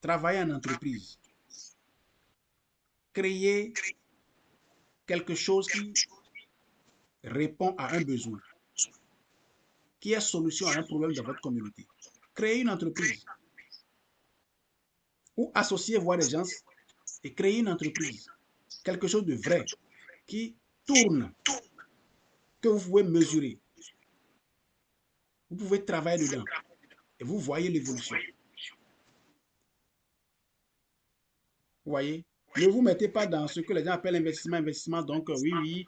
Speaker 2: Travailler en entreprise. Créer quelque chose qui répond à un besoin, qui est solution à un problème dans votre communauté. Créer une entreprise ou associer voir des gens et créer une entreprise. Quelque chose de vrai qui tourne, que vous pouvez mesurer. Vous pouvez travailler dedans et vous voyez l'évolution. Vous voyez? Ne vous mettez pas dans ce que les gens appellent investissement. Donc, oui,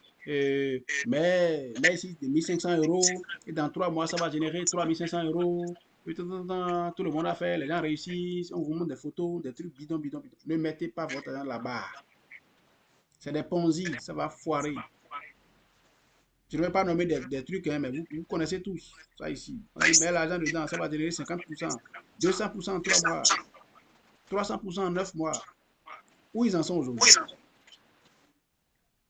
Speaker 2: mais ici, 1500 euros, et dans 3 mois, ça va générer 3500 euros. Et tout le monde a fait, les gens réussissent, on vous montre des photos, des trucs bidon, bidon, bidon. Ne mettez pas votre argent là-bas. C'est des ponzi, ça va foirer. Je ne vais pas nommer des trucs, hein, mais vous connaissez tous ça ici. On dit, mets l'argent dedans, ça va générer 50%, 200% en 3 mois, 300% en 9 mois. Où ils en sont aujourd'hui?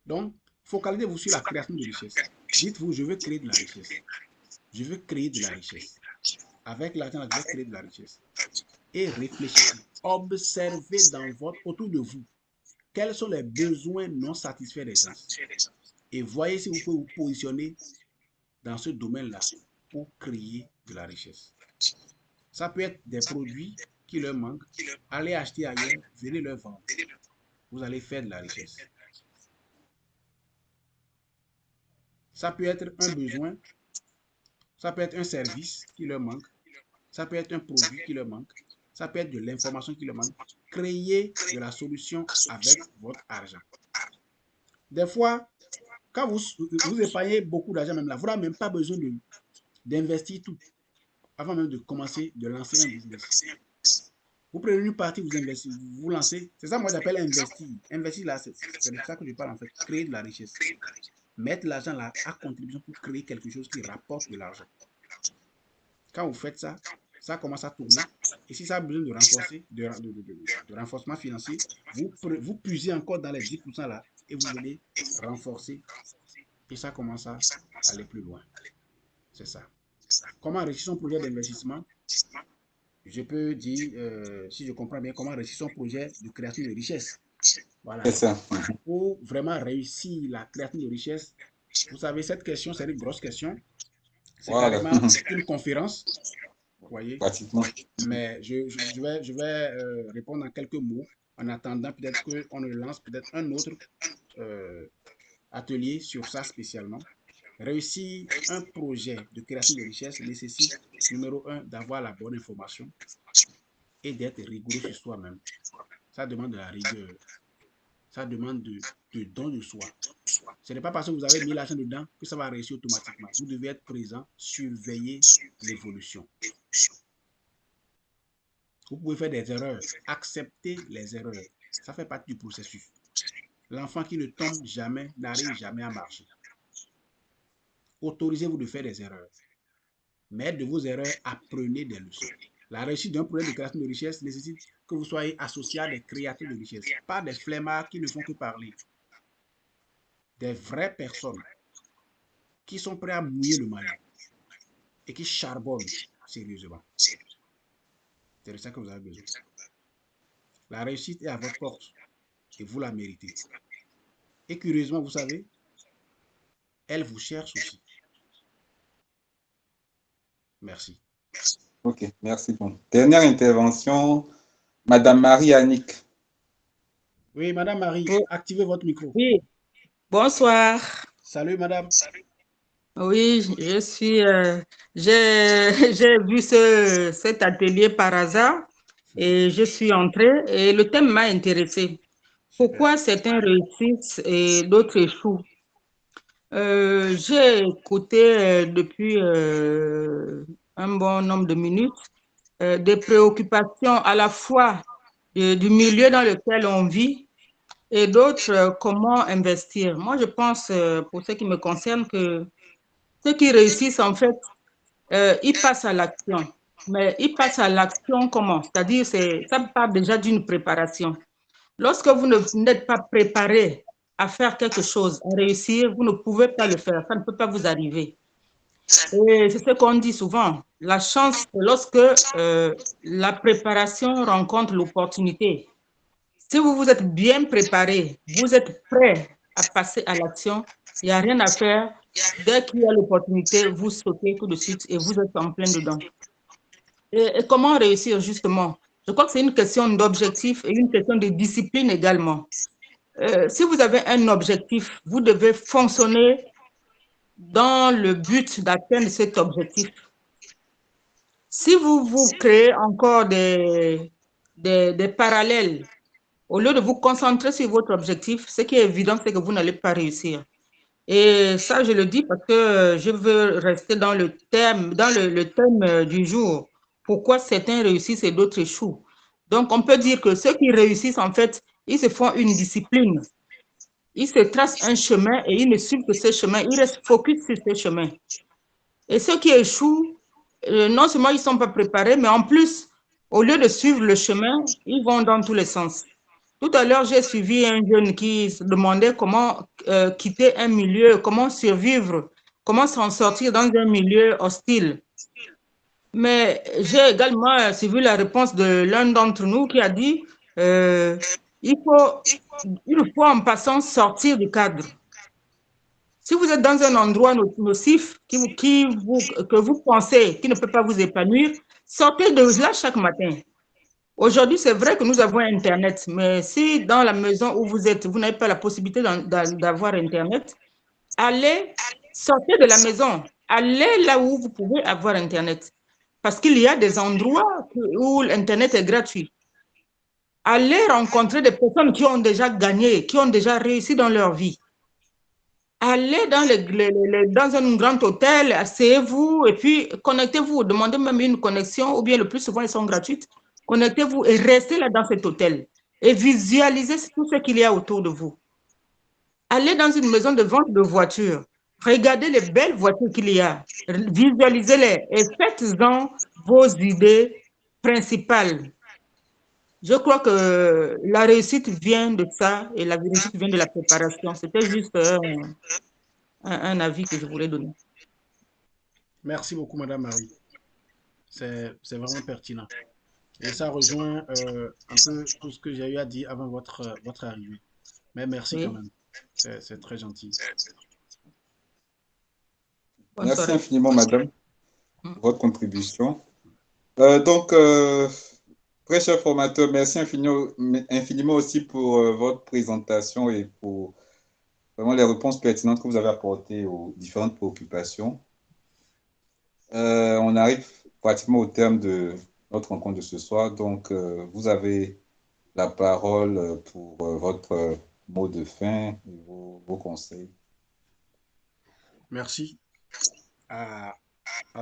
Speaker 2: Donc, Focalisez-vous sur la création de richesse. Dites-vous, je veux créer de la richesse. Je veux créer de la richesse. Avec l'argent, je veux créer de la richesse. Et réfléchissez. Observez autour de vous quels sont les besoins non satisfaits des gens. Et voyez si vous pouvez vous positionner dans ce domaine-là pour créer de la richesse. Ça peut être des produits qui leur manquent. Allez acheter ailleurs, venez leur vendre. Vous allez faire de la richesse. Ça peut être un besoin, ça peut être un service qui leur manque, ça peut être un produit qui leur manque, ça peut être de l'information qui leur manque. Créez de la solution avec votre argent. Des fois, quand vous épargnez beaucoup d'argent même là, vous n'avez même pas besoin d'investir tout avant même de commencer, de lancer un business. Vous prenez une partie, vous investissez, vous lancez. C'est ça moi j'appelle investir. Investir là, c'est de ça que je parle en fait. Créer de la richesse. Mettre l'argent là à contribution pour créer quelque chose qui rapporte de l'argent. Quand vous faites ça, ça commence à tourner. Et si ça a besoin de renforcer, de renforcement financier, vous puisez encore dans les 10% là et vous allez renforcer. Et ça commence à aller plus loin. C'est ça. Comment enrichir son projet d'investissement? Je peux dire, si je comprends bien, comment enrichir son projet de création de richesse. Voilà.
Speaker 1: C'est ça.
Speaker 2: Pour vraiment réussir la création de richesse, vous savez, cette question, c'est une grosse question. C'est carrément une conférence. Vous voyez?
Speaker 1: Pratiquement.
Speaker 2: Mais je vais répondre en quelques mots. En attendant, peut-être qu'on ne lance peut-être un autre atelier sur ça spécialement. Réussir un projet de création de richesse nécessite, numéro 1, d'avoir la bonne information et d'être rigoureux sur soi-même. Ça demande de la rigueur. Ça demande de don de soi. Ce n'est pas parce que vous avez mis l'argent dedans que ça va réussir automatiquement. Vous devez être présent, surveiller l'évolution. Vous pouvez faire des erreurs. Accepter les erreurs. Ça fait partie du processus. L'enfant qui ne tombe jamais n'arrive jamais à marcher. Autorisez-vous de faire des erreurs. Mais de vos erreurs, apprenez des leçons. La réussite d'un projet de création de richesse nécessite que vous soyez associé à des créateurs de richesse, pas des flemmards qui ne font que parler. Des vraies personnes qui sont prêtes à mouiller le maillot et qui charbonnent sérieusement. C'est de ça que vous avez besoin. La réussite est à votre porte et vous la méritez. Et curieusement, vous savez, elle vous cherche aussi. Merci.
Speaker 1: Ok, merci. Bon. Dernière intervention, Madame Marie-Annick.
Speaker 2: Oui, Madame Marie, activez votre micro.
Speaker 7: Oui, bonsoir.
Speaker 2: Salut, Madame.
Speaker 7: Oui, j'ai vu cet atelier par hasard et je suis entrée et le thème m'a intéressée. Pourquoi certains réussissent et d'autres échouent? J'ai écouté depuis un bon nombre de minutes des préoccupations à la fois du milieu dans lequel on vit et d'autres, comment investir. Moi, je pense, pour ce qui me concerne, que ceux qui réussissent, en fait, ils passent à l'action. Mais ils passent à l'action comment? C'est-à-dire, ça part déjà d'une préparation. Lorsque vous n'êtes pas préparé à faire quelque chose, à réussir, vous ne pouvez pas le faire. Ça ne peut pas vous arriver. Et c'est ce qu'on dit souvent. La chance, c'est lorsque la préparation rencontre l'opportunité. Si vous vous êtes bien préparé, vous êtes prêt à passer à l'action, il n'y a rien à faire. Dès qu'il y a l'opportunité, vous sautez tout de suite et vous êtes en plein dedans. Et comment réussir justement? Je crois que c'est une question d'objectif et une question de discipline également. Si vous avez un objectif, vous devez fonctionner dans le but d'atteindre cet objectif. Si vous créez encore des parallèles, au lieu de vous concentrer sur votre objectif, ce qui est évident, c'est que vous n'allez pas réussir. Et ça, je le dis parce que je veux rester dans le thème, du jour. Pourquoi certains réussissent et d'autres échouent? Donc, on peut dire que ceux qui réussissent, en fait, ils se font une discipline. Ils se tracent un chemin et ils ne suivent que ce chemin. Ils restent focus sur ce chemin. Et ceux qui échouent, non seulement ils ne sont pas préparés, mais en plus, au lieu de suivre le chemin, ils vont dans tous les sens. Tout à l'heure, j'ai suivi un jeune qui se demandait comment quitter un milieu, comment survivre, comment s'en sortir dans un milieu hostile. Mais j'ai également suivi la réponse de l'un d'entre nous qui a dit il faut, une fois en passant, sortir du cadre. Si vous êtes dans un endroit nocif que vous pensez qui ne peut pas vous épanouir, sortez de là chaque matin. Aujourd'hui, c'est vrai que nous avons Internet, mais si dans la maison où vous êtes, vous n'avez pas la possibilité d'avoir Internet, sortez de la maison, allez là où vous pouvez avoir Internet. Parce qu'il y a des endroits où l'Internet est gratuit. Allez rencontrer des personnes qui ont déjà gagné, qui ont déjà réussi dans leur vie. Allez dans un grand hôtel, asseyez-vous et puis connectez-vous. Demandez même une connexion, ou bien le plus souvent, elles sont gratuites. Connectez-vous et restez là dans cet hôtel et visualisez tout ce qu'il y a autour de vous. Allez dans une maison de vente de voitures. Regardez les belles voitures qu'il y a. Visualisez-les et faites-en vos idées principales. Je crois que la réussite vient de ça et la réussite vient de la préparation. C'était juste un avis que je voulais donner.
Speaker 2: Merci beaucoup, Madame Marie. C'est vraiment pertinent. Et ça rejoint un peu tout ce que j'ai eu à dire avant votre arrivée. Mais merci quand même. C'est très gentil.
Speaker 1: Merci infiniment, Madame, pour votre contribution. Très cher formateur, merci infiniment aussi pour votre présentation et pour vraiment les réponses pertinentes que vous avez apportées aux différentes préoccupations. On arrive pratiquement au terme de notre rencontre de ce soir. Donc, vous avez la parole pour votre mot de fin et vos conseils.
Speaker 2: Merci à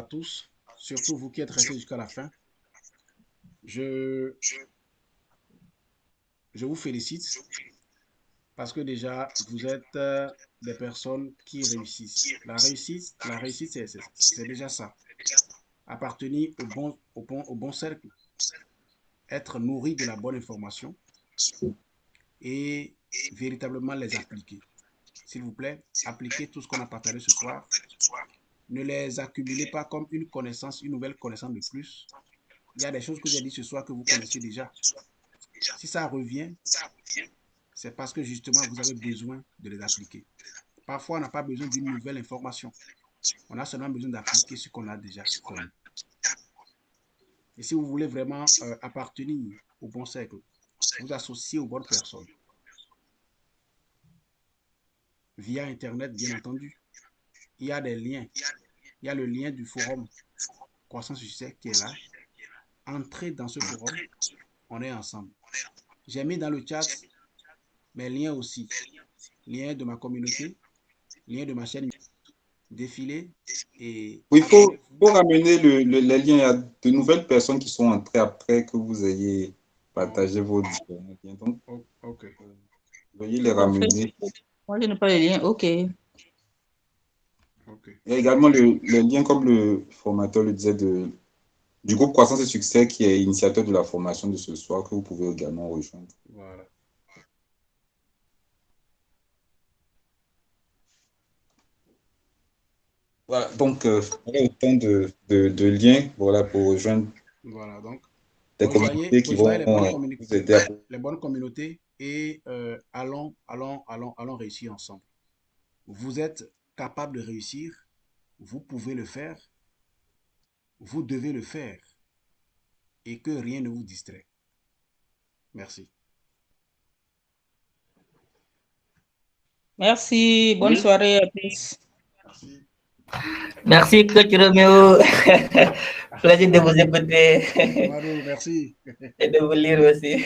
Speaker 2: tous, surtout vous qui êtes restés jusqu'à la fin. Je vous félicite parce que déjà, vous êtes des personnes qui réussissent. La réussite, c'est déjà ça. Appartenir au bon cercle, être nourri de la bonne information et véritablement les appliquer. S'il vous plaît, appliquez tout ce qu'on a partagé ce soir. Ne les accumulez pas comme une nouvelle connaissance de plus. Il y a des choses que j'ai dit ce soir que vous connaissez déjà. Si ça revient, c'est parce que justement, vous avez besoin de les appliquer. Parfois, on n'a pas besoin d'une nouvelle information. On a seulement besoin d'appliquer ce qu'on a déjà connu. Et si vous voulez vraiment appartenir au bon cercle, vous associer aux bonnes personnes. Via Internet, bien entendu. Il y a des liens. Il y a le lien du forum Croissance Succès qui est là. Entrez dans ce forum, on est ensemble. J'ai mis dans le chat mes liens aussi. Lien de ma communauté, lien de ma chaîne défilé. Et
Speaker 1: oui, il faut ramener les liens. Il y a de nouvelles personnes qui sont entrées après que vous ayez partagé vos différents liens. Donc, veuillez les ramener.
Speaker 7: Moi, je n'ai pas les liens. OK.
Speaker 1: Il y a également les liens, comme le formateur le disait, du groupe Croissance et Succès qui est initiateur de la formation de ce soir, que vous pouvez également rejoindre.
Speaker 2: Voilà.
Speaker 1: Voilà, donc autant de liens voilà, pour rejoindre
Speaker 2: donc,
Speaker 1: des communautés qui vont vous aider à...
Speaker 2: Les bonnes communautés et allons réussir ensemble. Vous êtes capable de réussir, vous pouvez le faire, vous devez le faire et que rien ne vous distrait. Merci.
Speaker 7: Merci, bonne soirée à tous.
Speaker 2: Merci.
Speaker 4: Merci, Coach Roméo. Plaisir de vous écouter.
Speaker 2: Merci.
Speaker 4: Et de vous lire aussi.